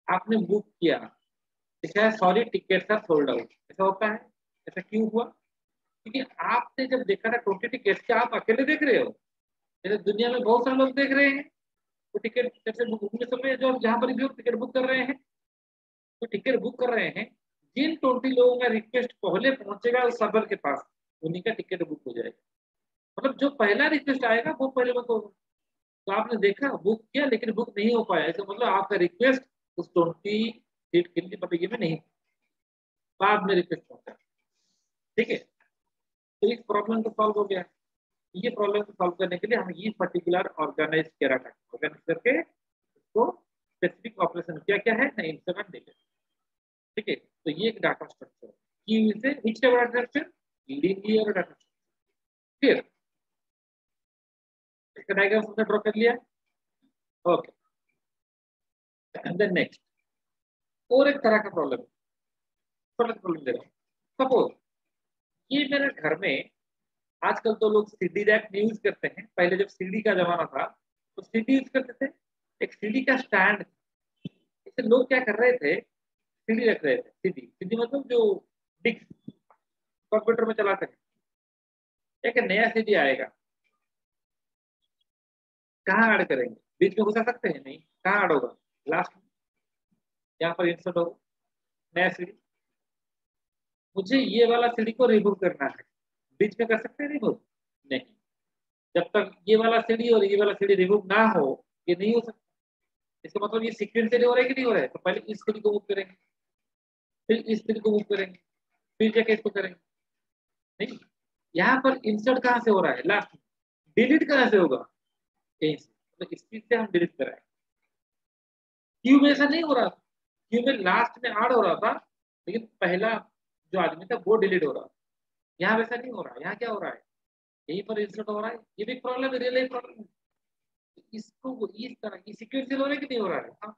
आपने बुक किया, लिखा है sorry ticket are sold out, ऐसा होता है। ऐसा क्यों हुआ, क्योंकि आपने जब देखा ना 20 टिकट, क्या आप अकेले देख रहे हो, जैसे दुनिया में बहुत सारे लोग देख रहे हैं वो टिकट, जैसे बुकिंग समय जो जहाँ पर भी टिकट बुक कर रहे हैं, तो टिकट बुक कर रहे हैं, जिन 20 लोगों का रिक्वेस्ट पहले पहुंचेगा उस सर्वर के पास, उन्हीं का टिकट बुक हो जाएगा। मतलब जो पहला रिक्वेस्ट आएगा वो पहले बुक होगा। तो आपने देखा बुक किया लेकिन बुक नहीं हो पाया, इसका मतलब आपका रिक्वेस्ट उस 20 सीट के लिए पता में नहीं, बाद में रिक्वेस्ट पहुंचा, ठीक है। तो इस प्रॉब्लम को सॉल्व हो गया। ये प्रॉब्लम को सॉल्व करने के लिए हम ये पर्टिकुलर ऑर्गेनाइज किया रखा, ऑर्गेनाइज करके उसको स्पेसिफिक ऑपरेशन क्या क्या है ना, इंस्ट्रूमेंट देखे, ठीक है। तो ये एक डाटा स्ट्रक्चर की से which data structure, linear data structure. फिर इसका डायग्राम हमने ड्रॉ कर लिया, ओके। देन नेक्स्ट और एक तरह का प्रॉब्लम, प्रॉब्लम दे रहा हूँ। सपोज ये मेरे घर में, आजकल तो लोग सीडी रैक नहीं यूज करते हैं, पहले जब सीडी का जमाना था तो सीडी यूज करते थे। एक सीडी का स्टैंड, इससे लोग क्या कर रहे थे, सीडी रख रहे थे। सीडी सीडी मतलब जो डिस्क कंप्यूटर में चलाते हैं। एक नया सीडी आएगा, कहाँ ऐड करेंगे? बीच में घुसा सकते हैं? नहीं। कहाँ ऐड होगा? लास्ट में, यहाँ पर इंसर्ट होगा नया सीडी। मुझे ये वाला सीडी को रिमूव करना है, बीच में कर सकते हैं रिमूव? नहीं। जब तक ये वाला सीडी और ये वाला सीडी रिमूव ना हो, ये नहीं हो सकता। इसका मतलब ये सीक्वेंस से हो रहा है कि नहीं हो रहा है? तो पहले इस सीडी को मूव करेंगे, फिर इस सीडी को मूव करेंगे, फिर जाके इसको करेंगे। नहीं, यहाँ पर इंसर्ट कहाँ से हो रहा है? लास्ट में। डिलीट कहाँ से होगा? कहीं से। तो इस चीज से हम डिलीट कराएं। क्यू में ऐसा नहीं हो रहा, क्यू में लास्ट में ऐड हो रहा था, लेकिन पहला जो आदमी था वो डिलीट हो रहा था। यहाँ वैसा नहीं हो रहा। यहाँ क्या हो रहा है? यहीं पर इंसर्ट हो रहा है। ये भी प्रॉब्लम है, रियल प्रॉब्लम है। इसको इस तरह की सीक्वेंशियल हो रहा है कि नहीं हो रहा है? हाँ।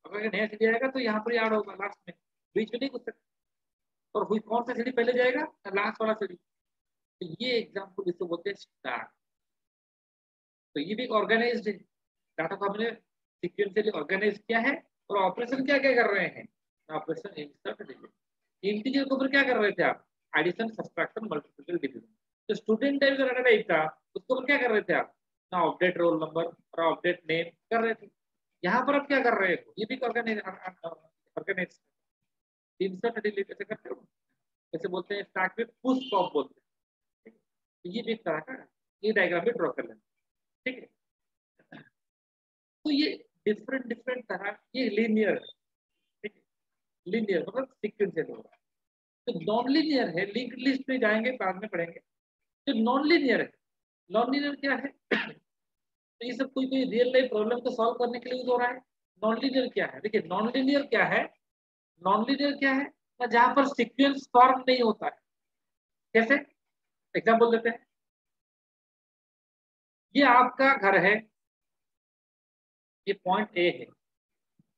अगर नया सीडी आएगा तो यहाँ पर ऐड होगा लास्ट में, बीच में नहीं घुस सकता। और हुई कौन सा सीडी पहले जाएगा? लास्ट वाला सीडी। तो ये एग्जाम्पल इसको बोलते हैं स्टार। तो ये भी ऑर्गेनाइज्ड है। डाटा को हमने सीक्वेंशियली ऑर्गेनाइज किया है। और ऑपरेशन क्या क्या कर रहे हैं? Operation insert delete. इंटीजर के ऊपर क्या कर रहे थे आप? Addition, subtraction, multiplication, division. तो स्टूडेंट टाइप का डाटा टाइप था, उसके ऊपर क्या कर रहे थे आप? ना अपडेट रोल नंबर और अपडेट नेम कर रहे थे। यहाँ पर आप क्या कर रहे हो? ये भी ऑर्गेनाइज इंसर्ट डिलीट ऐसे करते हो। जैसे बोलते हैं स्टैक में पुश पॉप बोलते हैं। ये भी एक तरह का, ये डायग्राम भी ड्रॉ कर लेना। ठीक है। तो ये डिफरेंट डिफरेंट तरह, ये लीनियर है। ठीक है। लीनियर मतलब सीक्वेंशियल हो रहा है। तो नॉन लीनियर है, लिंक्ड लिस्ट पे जाएंगे बाद में पढ़ेंगे। तो नॉन लीनियर है। नॉन लीनियर क्या है? तो ये सब कोई कोई रियल लाइफ प्रॉब्लम को सॉल्व करने के लिए यूज हो रहा है। नॉन लीनियर क्या है? देखिए नॉन लीनियर क्या है। नॉन लीनियर क्या है? जहां पर सीक्वेंस फॉर्म नहीं होता है। कैसे? एग्जाम्पल देते हैं। ये आपका घर है, ये पॉइंट ए है।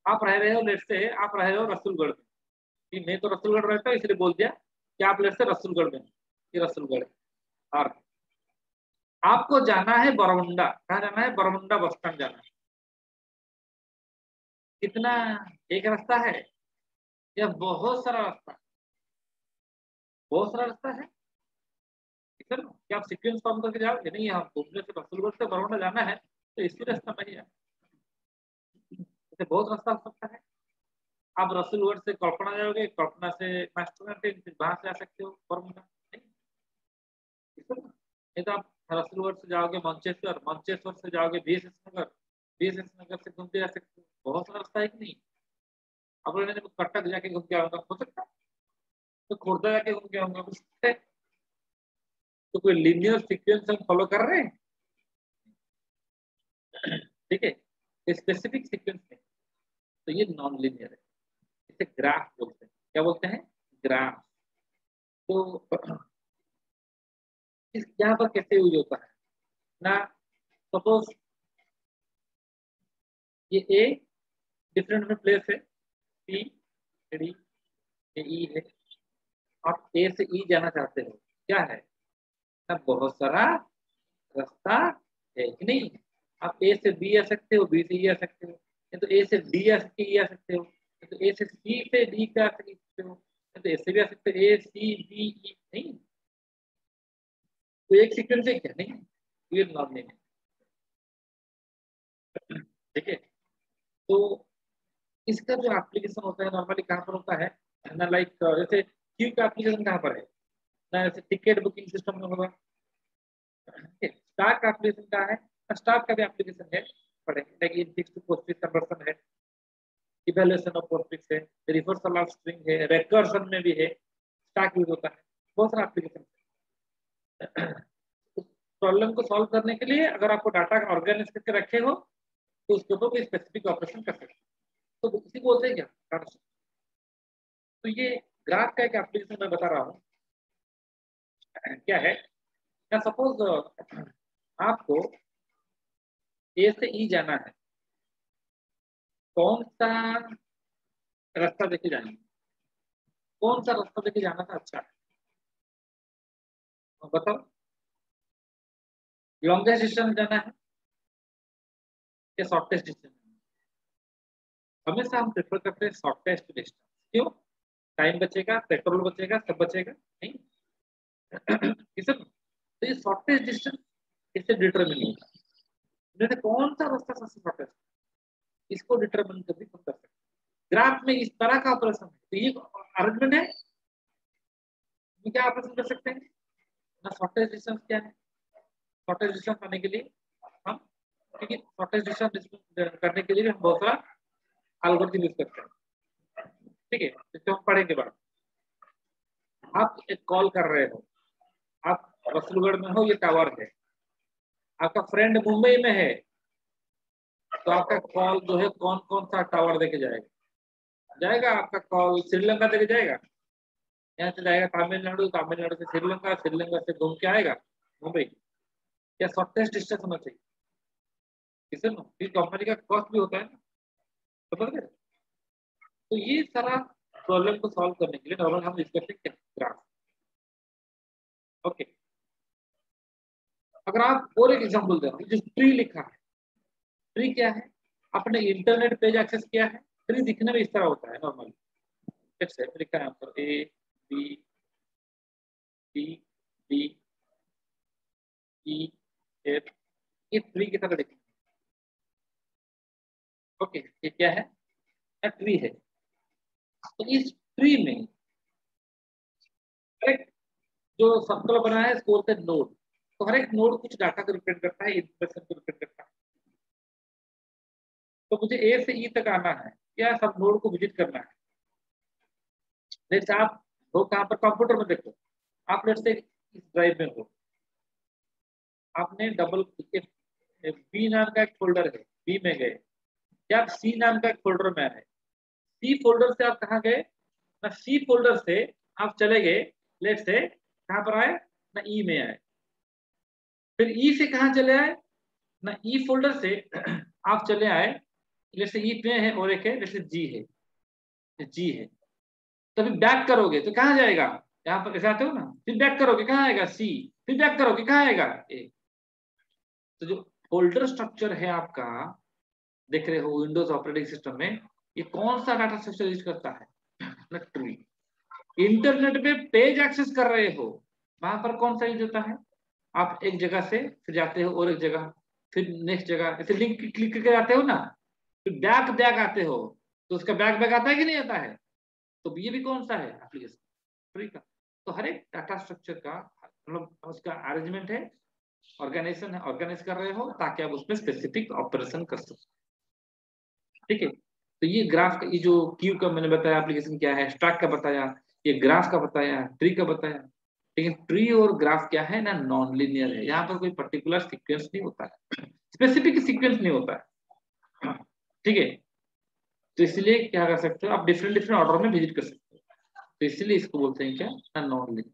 आप रह रहे हो, लेट से आप रह रहे हो रसूलगढ़ में। मैं तो रसूलगढ़ रहता हूँ इसलिए बोल दिया कि आप लेट से रसूलगढ़ में, ये रसूलगढ़ है। और आपको जाना है बरमुंडा। कहाँ जाना है? बरमुंडा बस स्टैंड जाना है। कितना? एक रास्ता है या बहुत सारा रास्ता? बहुत सारा रास्ता है। ठीक है ना? क्या आप सीक्वेंस फॉर्म करके जाओगे? नहीं, आप घूमने से रसूलगढ़ से बरमुंडा जाना है तो इसी रास्ता में ही है। ऐसे बहुत रास्ता हो सकता है। आप रसूलगढ़ से कल्पना जाओगे, कल्पना से मास्टर, फिर वहां से आ सकते हो बरमुंडा। ठीक है ना? नहीं तो आप रसूलगढ़ से जाओगे मंचेश्वर, मंचेश्वर से जाओगे बीएसएस नगर, बीएसएस नगर से घूमते जा सकते हो। बहुत सारा रास्ता है कि नहीं? अब मैंने कटक जाके घूम के आऊंगा, हो सकता है। तो खुर्दा जाके घूम के आऊंगा, हो सकता है। तो कोई लीनियर सीक्वेंस हम फॉलो कर रहे हैं? ठीक है, स्पेसिफिक सीक्वेंस में। तो ये नॉन लीनियर है। इसे ग्राफ बोलते हैं। क्या बोलते हैं? ग्राफ। तो इस यहाँ पर कैसे यूज होता है ना? सपोज ये ए डिफरेंट डिफरेंट प्लेस है, पी, डी, ई है। आप ए से ई जाना चाहते हो, क्या है ना? बहुत सारा रास्ता है कि नहीं? आप ए से बी आ सकते हो, बी से ई आ सकते हो, या तो ए से डी आ सकते, ई आ सकते हो, या तो ए से सी से डी का आ सकते हो, या तो ए से भी आ सकते हो, ए सी बी ई। नहीं, तो एक सीक्वेंस है क्या? नहीं, ये नॉर्मल है। ठीक है। तो इसका जो एप्लीकेशन होता है नॉर्मली कहाँ पर होता है ना? लाइक जैसे क्यू का एप्लीकेशन कहाँ पर है ना? जैसे टिकट बुकिंग सिस्टम में होगा। स्टार का एप्लीकेशन कहाँ है? स्टार का भी एप्लीकेशन है, पढ़ेंगे। लेकिन फिक्स टू पोस्टफिक्स कन्वर्सन है, इवैल्यूएशन ऑफ पोस्टफिक्स है, रिवर्सल ऑफ स्ट्रिंग है, रिकर्सन में भी है, स्टैक यूज होता है। बहुत सारा एप्लीकेशन है। उस प्रॉब्लम को सॉल्व करने के लिए अगर आपको डाटा ऑर्गेनाइज करके रखे हो तो उसके ऊपर कोई स्पेसिफिक ऑपरेशन कर सकते हो। तो इसी बोलते हैं क्या? डाटा। तो ये ग्राफ का एक एप्लीकेशन मैं बता रहा हूँ। क्या है ना? सपोज आपको ए से ई जाना है। कौन सा रास्ता देखे जाएंगे, कौन सा रास्ता देखे जाना था अच्छा है, बताओ। लॉन्गेस्ट डिस्टेंस जाना है या शॉर्टेस्ट डिस्टेंस? हमेशा हम प्रेफर करते हैं शॉर्टेस्ट डिस्टेंस। क्यों? टाइम बचेगा, पेट्रोल बचेगा, सब बचेगा, नहीं? किस तो ये शॉर्टेस्ट डिस्टेंस इससे डिटरमिन होगा, जैसे कौन सा रास्ता सबसे शॉर्टेस्ट, इसको डिटरमिन कभी कर सकते। ग्राफ में इस तरह का ऑपरेशन है, तो ये आर्गुमेंट है, क्या ऑपरेशन कर सकते हैं ना। शॉर्टेस्ट डिस्टेंस क्या है, शॉर्टेस्ट डिस्टेंस पाने के लिए हम, क्योंकि शॉर्टेस्ट डिस्टेंस करने के लिए हम बहुत सारा एल्गोरिथम यूज करते हैं, ठीक है। तो हम पढ़ेंगे बाद। आप एक कॉल कर रहे हो, आप रसूलगढ़ में हो, ये टावर है, आपका फ्रेंड मुंबई में है, तो आपका कॉल जो है कौन कौन सा टावर देके जाएगा आपका कॉल श्रीलंका देके जाएगा, यहाँ से जाएगा तमिलनाडु, तमिलनाडु से श्रीलंका, श्रीलंका से घूम के आएगा मुंबई। क्या शॉर्टेस्ट डिस्टेंस होना चाहिए, किसी कंपनी का कॉस्ट भी होता है ना, समझ गए। तो ये सारा प्रॉब्लम को सॉल्व करने के लिए नॉर्मल हम यूज करते हैं ग्राफ। ओके, अगर आप और एक एग्जांपल दे रहा हूँ, जो ट्री लिखा है, ट्री क्या है, आपने इंटरनेट पेज एक्सेस किया है, ट्री दिखने में इस तरह होता है नॉर्मली, जैसे लिखा है यहाँ पर A B C D E F, ये ट्री की तरह दिखता है। ओके, ये क्या है, ट्री है। तो इस ट्री में हर एक जो सर्कल बना है इसको बोलते हैं नोड। तो हर एक नोड कुछ डाटा को रिप्रेजेंट करता है, इंफॉर्मेशन को रिप्रेजेंट करता है। तो मुझे ए से ई तक आना है, या सब नोड को विजिट करना है। जैसे आप हो कहाँ पर, कंप्यूटर में देखो, आप लेट से इस ड्राइव में हो, आपने डबल बी नाम का एक फोल्डर है, बी में गए, या आप सी नाम का एक फोल्डर में आए, सी फोल्डर से आप कहाँ गए ना, सी फोल्डर से आप चले गए लेट से कहाँ पर आए ना, ई में आए, फिर ई से कहाँ चले आए ना, ई फोल्डर से आप चले आए, जैसे ई पे है और एक है जैसे जी है, जी है, तभी बैक करोगे तो कहाँ जाएगा, यहाँ पर ऐसे आते हो ना, फिर बैक करोगे कहाँ आएगा सी, फिर बैक करोगे कहाँ आएगा ए। तो जो फोल्डर स्ट्रक्चर है आपका, देख रहे हो विंडोज ऑपरेटिंग सिस्टम में, ये कौन सा डाटा स्ट्रक्चर यूज करता है, ट्री। इंटरनेट पे पेज एक्सेस कर रहे हो, वहां पर कौन सा यूज होता है, आप एक जगह से फिर जाते हो और एक जगह, फिर नेक्स्ट जगह, ऐसे लिंक क्लिक करके जाते हो ना, फिर बैक बैक आते हो, तो उसका बैक बैक आता है कि नहीं आता है। तो ये भी कौन सा है, एप्लीकेशन ट्री का। तो हर एक डाटा स्ट्रक्चर का मतलब उसका अरेंजमेंट है, ऑर्गेनाइजेशन है, ऑर्गेनाइज कर रहे हो ताकि आप उसमें स्पेसिफिक ऑपरेशन कर सको, ठीक है। तो ये ग्राफ का, ये जो क्यू का मैंने बताया एप्लीकेशन क्या है, स्टैक का बताया, ये ग्राफ का बताया, ट्री का बताया। लेकिन ट्री और ग्राफ क्या है ना, नॉन लीनियर है, यहाँ पर कोई पर्टिकुलर सीक्वेंस नहीं होता है, स्पेसिफिक सीक्वेंस नहीं होता है, ठीक है। तो इसलिए क्या कर सकते हो आप, डिफरेंट डिफरेंट ऑर्डर में विजिट कर सकते हो, तो इसलिए इसको बोलते हैं क्या ना, नॉन लीनियर,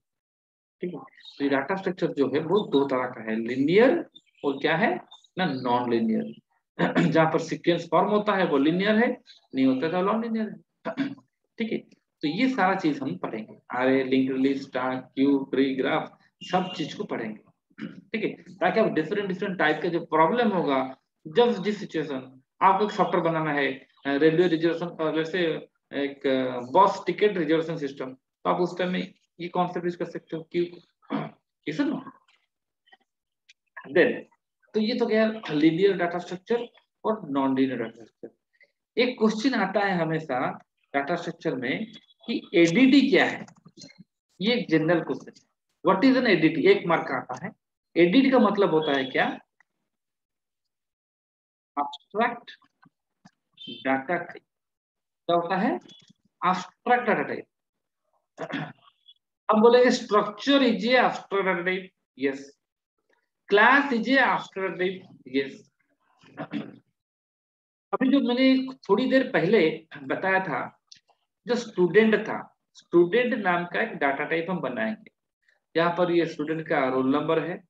ठीक है। तो डाटा स्ट्रक्चर जो है वो दो तरह का है, लिनियर और क्या है ना, नॉन लीनियर। जहां पर सीक्वेंस फॉर्म होता है वो लिनियर है, नहीं होता तो नॉन लीनियर है, ठीक है। तो ये सारा चीज हम पढ़ेंगे, array, linked list, star, queue, tree, graph, सब चीज को पढ़ेंगे, ठीक है। ताकि आप डिफरेंट डिफरेंट टाइप का जो प्रॉब्लम होगा, जब जिस सिचुएशन आपको एक सॉफ्टवेयर बनाना है, रेलवे रिजर्वेशन जैसे एक बस टिकट रिजर्वेशन सिस्टम, तो आप उस टाइम में ये कॉन्सेप्ट यूज कर सकते हो, क्यों, ये सब। देन तो ये तो गया लीनियर डाटा स्ट्रक्चर और नॉन लीनियर डाटा स्ट्रक्चर। एक क्वेश्चन आता है हमेशा डाटा स्ट्रक्चर में कि एडीटी क्या है, ये एक जनरल क्वेश्चन है। व्हाट इज एन एडीटी, एक मार्क का आता है। एडीटी का मतलब होता है क्या, एब्स्ट्रैक्ट डाटा टाइप। क्या होता है, एब्स्ट्रैक्ट डाटा टाइप। हम बोलेंगे structure is A abstract data type, yes. Class is a abstract type, yes. अभी जो मैंने थोड़ी देर पहले बताया था, जो स्टूडेंट था, स्टूडेंट नाम का एक डाटा टाइप हम बनाएंगे। यहाँ पर ये स्टूडेंट का रोल नंबर है,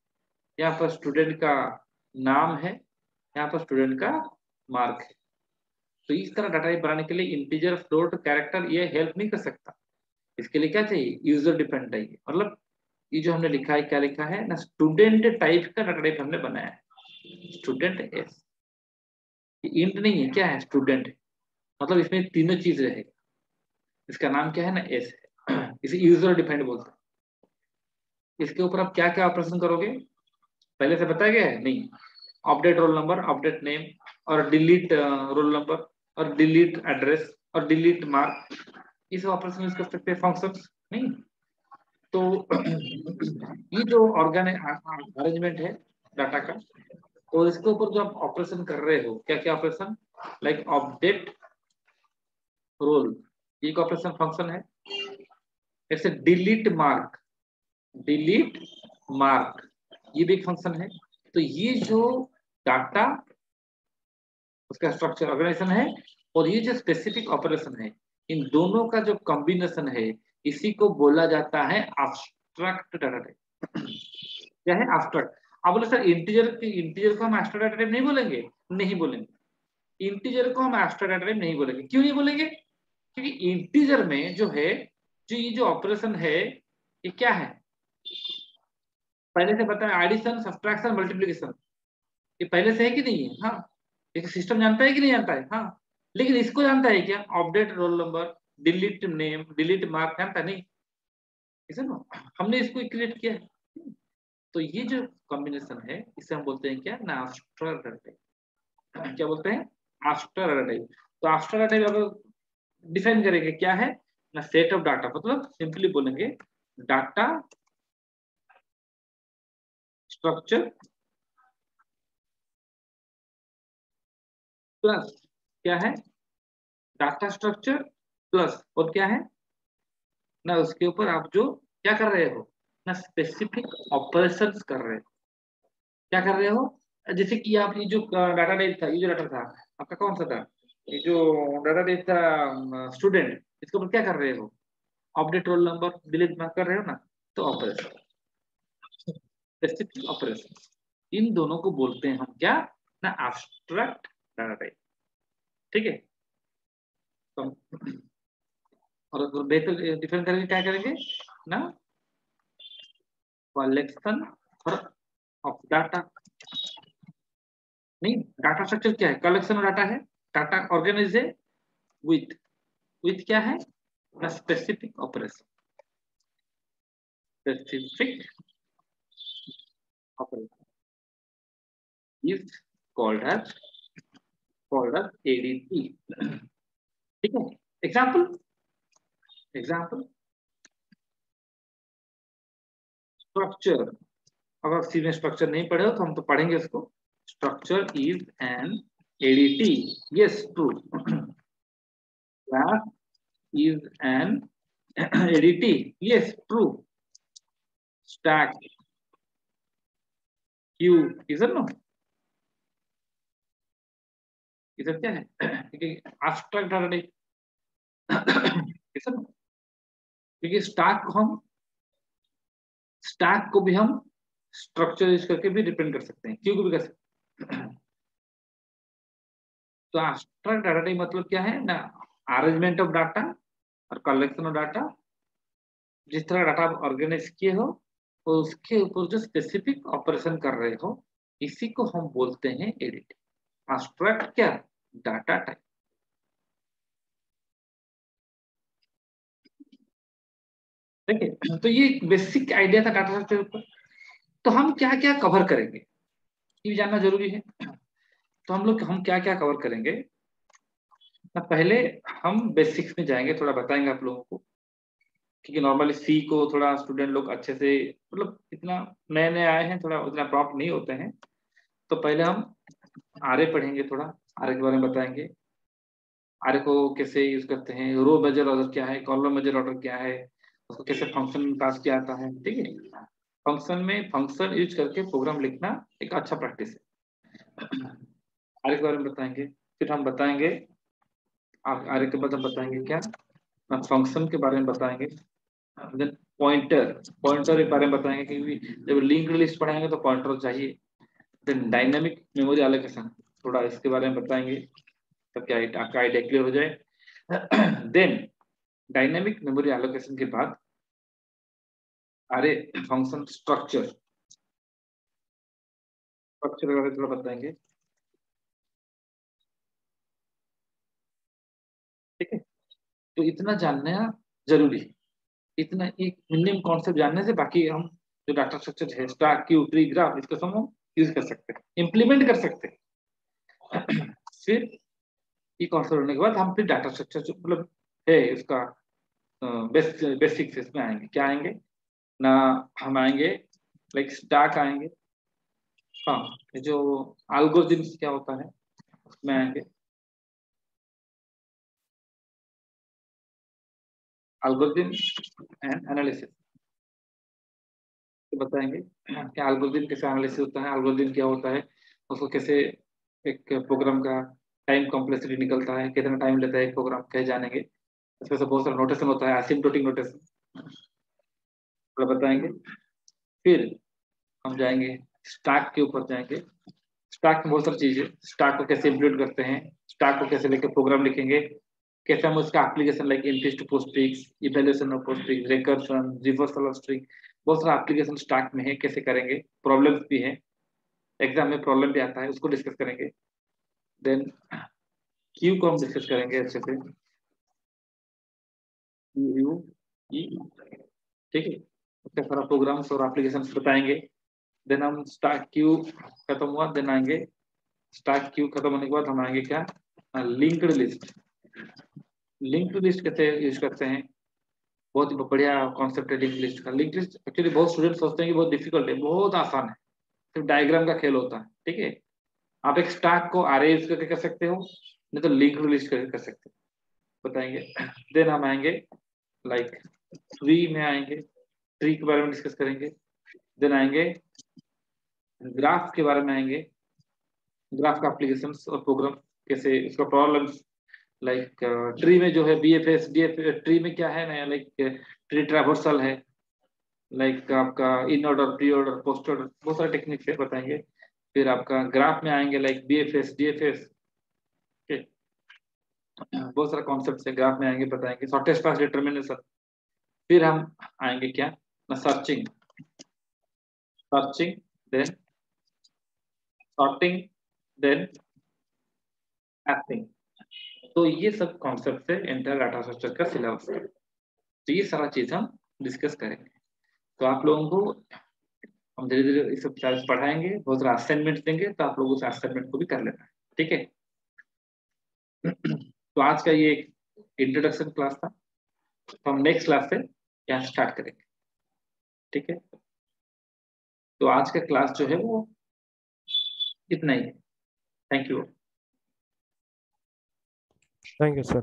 यहाँ पर स्टूडेंट का नाम है, यहाँ पर स्टूडेंट का मार्क है। तो इस तरह डाटा टाइप बनाने के लिए इंटीजर, फ्लोट, कैरेक्टर ये हेल्प नहीं कर सकता। इसके लिए क्या चाहिए, यूजर डिपेंड चाहिए। मतलब ये जो हमने लिखा है, क्या लिखा है ना, स्टूडेंट टाइप का डाटा टाइप हमने बनाया है, स्टूडेंट एस। इंट नहीं है, क्या है, स्टूडेंट है। मतलब इसमें तीनों चीज रहेगा। इसका नाम क्या है ना, एस है। इसे यूजर डिपेंड बोलते हैं। इसके ऊपर आप क्या क्या ऑपरेशन करोगे, पहले से बताया गया है नहीं। Update roll number, update name, और डिलीट रोल नंबर, और डिलीट एड्रेस, और डिलीट मार्क, ये सब ऑपरेशन यूज कर सकते हैं फंक्शंस नहीं। तो ये जो अरेंजमेंट है डाटा का, और इसके ऊपर जो आप ऑपरेशन कर रहे हो, क्या क्या ऑपरेशन, लाइक अपडेट रोल, एक ऑपरेशन फंक्शन है। जैसे डिलीट मार्क, डिलीट मार्क, ये भी एक फंक्शन है। तो ये जो डाटा, उसका स्ट्रक्चर ऑर्गेनाइजेशन है, और ये जो स्पेसिफिक ऑपरेशन है, इन दोनों का जो कॉम्बिनेशन है, इसी को बोला जाता है एब्स्ट्रैक्ट डाटा टाइप। क्या है, एब्स्ट्रैक्ट। आप बोले सर इंटीजर को हम एब्स्ट्रैक्ट डाटा टाइप नहीं बोलेंगे, नहीं बोलेंगे। इंटीजर को हम एब्स्ट्रैक्ट डाटा टाइप नहीं बोलेंगे। क्यों नहीं बोलेंगे, क्योंकि इंटीजर में जो है, जो ये जो ऑपरेशन है, ये क्या है, पहले से पता है, एडिशन, सब्ट्रैक्शन, मल्टीप्लिकेशन, ये पहले से है कि नहीं है, हाँ। एक सिस्टम जानता है कि नहीं जानता है, हाँ। लेकिन इसको जानता है क्या, update roll number, delete name, delete mark, जानता नहीं, इसे ना हमने इसको क्रिएट किया है। तो ये जो कॉम्बिनेशन है, इसे हम बोलते हैं क्या ना, आफ्टर टाइप। क्या बोलते हैं, आफ्टर टाइप। तो आफ्टर टाइप अगर डिफाइन करेंगे, क्या है ना, सेट ऑफ डाटा, मतलब सिंपली बोलेंगे डाटा स्ट्रक्चर प्लस, क्या है, डाटा स्ट्रक्चर प्लस, और क्या है ना, उसके ऊपर आप जो क्या कर रहे हो ना, स्पेसिफिक ऑपरेशंस कर रहे हो। क्या कर रहे हो, जैसे कि आप ये जो डाटा टाइप था, ये जो डाटा था आपका कौन सा था, ये जो डाटा टाइप था स्टूडेंट, इसके ऊपर क्या कर रहे हो, update roll number, delete mark कर रहे हो ना। तो ऑपरेशन, स्पेसिफिक ऑपरेशन, इन दोनों को बोलते हैं हम क्या ना, एब्स्ट्रैक्ट डाटा टाइप। ठीक है। तो और बेहतर डिफरेंट करेंगे, क्या करेंगे ना, कलेक्शन ऑफ डाटा, नहीं, डाटा स्ट्रक्चर क्या है, कलेक्शन ऑफ डाटा है, डाटा ऑर्गेनाइज है विथ, विथ क्या है ना, specific operation, specific operation is called as ADT. ठीक है। एग्जांपल, एग्जांपल स्ट्रक्चर, अगर सी में स्ट्रक्चर नहीं पढ़े हो तो हम तो पढ़ेंगे उसको। Structure is an ADT, yes true. Class is an ADT, yes true. Stack, Q, इधर नो, इधर क्या है, एब्स्ट्रैक्ट डाटा टाइप, इधर नो। क्योंकि स्टैक को भी हम स्ट्रक्चर यूज करके भी रिप्रेजेंट कर सकते हैं, क्यू को भी कर सकते हैं। तो एब्स्ट्रैक्ट डाटा टाइप मतलब क्या है ना, अरेंजमेंट ऑफ डाटा और कलेक्शन ऑफ डाटा, जिस तरह डाटा आप ऑर्गेनाइज किए हो, तो उसके ऊपर जो स्पेसिफिक ऑपरेशन कर रहे हो, इसी को हम बोलते हैं एडिटिंग। एब्स्ट्रैक्ट क्या, डाटा टाइप। ठीक है। तो ये बेसिक आइडिया था डाटा स्ट्रक्चर ऊपर। तो हम क्या क्या कवर करेंगे, ये जानना जरूरी है। तो हम क्या क्या कवर करेंगे ना, पहले हम बेसिक्स में जाएंगे, थोड़ा बताएंगे आप लोगों को। क्योंकि नॉर्मली सी को थोड़ा स्टूडेंट लोग अच्छे से, मतलब इतना नए नए आए हैं, थोड़ा उतना प्रॉप्ट नहीं होते हैं। तो पहले हम आरए पढ़ेंगे, थोड़ा आरए के बारे में बताएंगे। आरए को कैसे यूज करते हैं, रो मेजर ऑर्डर क्या है, कॉलम मेजर ऑर्डर क्या है, उसको कैसे फंक्शन में पास किया जाता है। ठीक है। फंक्शन में फंक्शन यूज करके प्रोग्राम लिखना एक अच्छा प्रैक्टिस है। आरए के बारे में बताएंगे। फिर हम बताएंगे, आरए के बाद हम बताएंगे क्या, फंक्शन के बारे में बताएंगे। देन पॉइंटर, पॉइंटर के बारे में बताएंगे, क्योंकि जब लिंक लिस्ट पढ़ाएंगे तो पॉइंटर चाहिए। देन डायनामिक मेमोरी एलोकेशन, थोड़ा इसके बारे में बताएंगे। तब क्या आपका आइडिया क्लियर हो जाए। देन डायनेमिक मेमोरी एलोकेशन के बाद अरे फंक्शन स्ट्रक्चर वगैरह थोड़ा बताएंगे, ठीक है। तो इतना जानना जरूरी है, इतना एक मिनिमम कॉन्सेप्ट जानने से बाकी हम जो डाटा स्ट्रक्चर है, स्टार क्यू ट्री ग्राफ, इसको सब हम यूज कर सकते हैं, इम्प्लीमेंट कर सकते हैं। फिर ये कॉन्सेप्ट होने के बाद हम फिर डाटा स्ट्रक्चर जो मतलब है उसका बेसिक फेस में आएंगे। क्या आएंगे ना, हम आएंगे लाइक स्टाक आएंगे, हाँ ये जो एल्गोरिथम्स क्या होता है उसमें आएंगे, एल्गोरिथम एंड एनालिसिस तो बताएंगे कि एल्गोरिथम कैसे एनालिसिस होता है, एल्गोरिथम क्या होता है, उसको कैसे एक प्रोग्राम का टाइम कॉम्प्लेक्सिटी निकलता है, कितना टाइम लेता है एक प्रोग्राम, कैसे जानेंगे। इसमें से बहुत सारा नोटेशन होता है, एसिम्प्टोटिक नोटेशन थोड़ा बताएंगे। फिर हम जाएंगे स्टैक के ऊपर जाएंगे। स्टैक में बहुत सारी चीजें, स्टैक को कैसे इंप्लीमेंट करते हैं, स्टैक को कैसे लेकर प्रोग्राम लिखेंगे, कैसे हम उसका application like entries to postfix, evaluation of postfix, recursion, reversal of string, बहुत सारा एप्लीकेशन स्टैक में है, कैसे करेंगे। प्रॉब्लम्स भी है, एग्जाम में प्रॉब्लम भी आता है, उसको डिस्कस करेंगे। देन क्यू को हम डिस्कस करेंगे अच्छे से, क्यू ई, ठीक है, उसका सारा प्रोग्राम्स और एप्लीकेशन बताएंगे। देन हम स्टैक क्यू खत्म हुआ, देन आएंगे स्टैक क्यू खत्म होने के बाद हम आएंगे क्या, लिंक्ड लिस्ट। लिंक्ड लिस्ट कैसे यूज करते हैं, बहुत ही बढ़िया कॉन्सेप्ट है लिंक लिस्ट का। लिंक लिस्ट एक्चुअली बहुत स्टूडेंट सोचते हैं कि बहुत डिफिकल्ट है, बहुत आसान है, सिर्फ डायग्राम का खेल होता है, ठीक है। आप एक स्टैक को अरे यूज करके कर सकते हो, नहीं तो लिंक्ड लिस्ट करके कर सकते हो, बताएंगे। देन हम आएंगे लाइक ट्री में आएंगे, ट्री के बारे में डिस्कस करेंगे। देन आएंगे ग्राफ के बारे में आएंगे, ग्राफ का एप्लीकेशन और प्रोग्राम कैसे उसका प्रॉब्लम्स, लाइक ट्री में जो है बीएफएस डीएफ, ट्री में क्या है ना, लाइक ट्री ट्रैवर्सल है, लाइक आपका in order, pre order, post order, बहुत सारे टेक्निक्स है, बताएंगे। फिर आपका ग्राफ में आएंगे लाइक बीएफएस डीएफएस, बहुत सारा कॉन्सेप्ट है ग्राफ में आएंगे, बताएंगे शॉर्टेस्ट पास डिटर्मिनेशन। फिर हम आएंगे क्या ना, searching, searching then sorting then acting. तो ये सब कॉन्सेप्ट है इंटर डाटा स्ट्रक्चर का सिलेबस। तो ये सारा चीज हम डिस्कस करेंगे। तो आप लोगों को हम धीरे धीरे ये सब चीज पढ़ाएंगे, बहुत सारा असाइनमेंट देंगे, तो आप लोग उस असाइनमेंट को भी कर लेना है, ठीक है। तो आज का ये इंट्रोडक्शन क्लास था, तो हम नेक्स्ट क्लास से यहाँ स्टार्ट करेंगे, ठीक है। तो आज का क्लास जो है वो इतना ही है। Thank you. Thank you sir.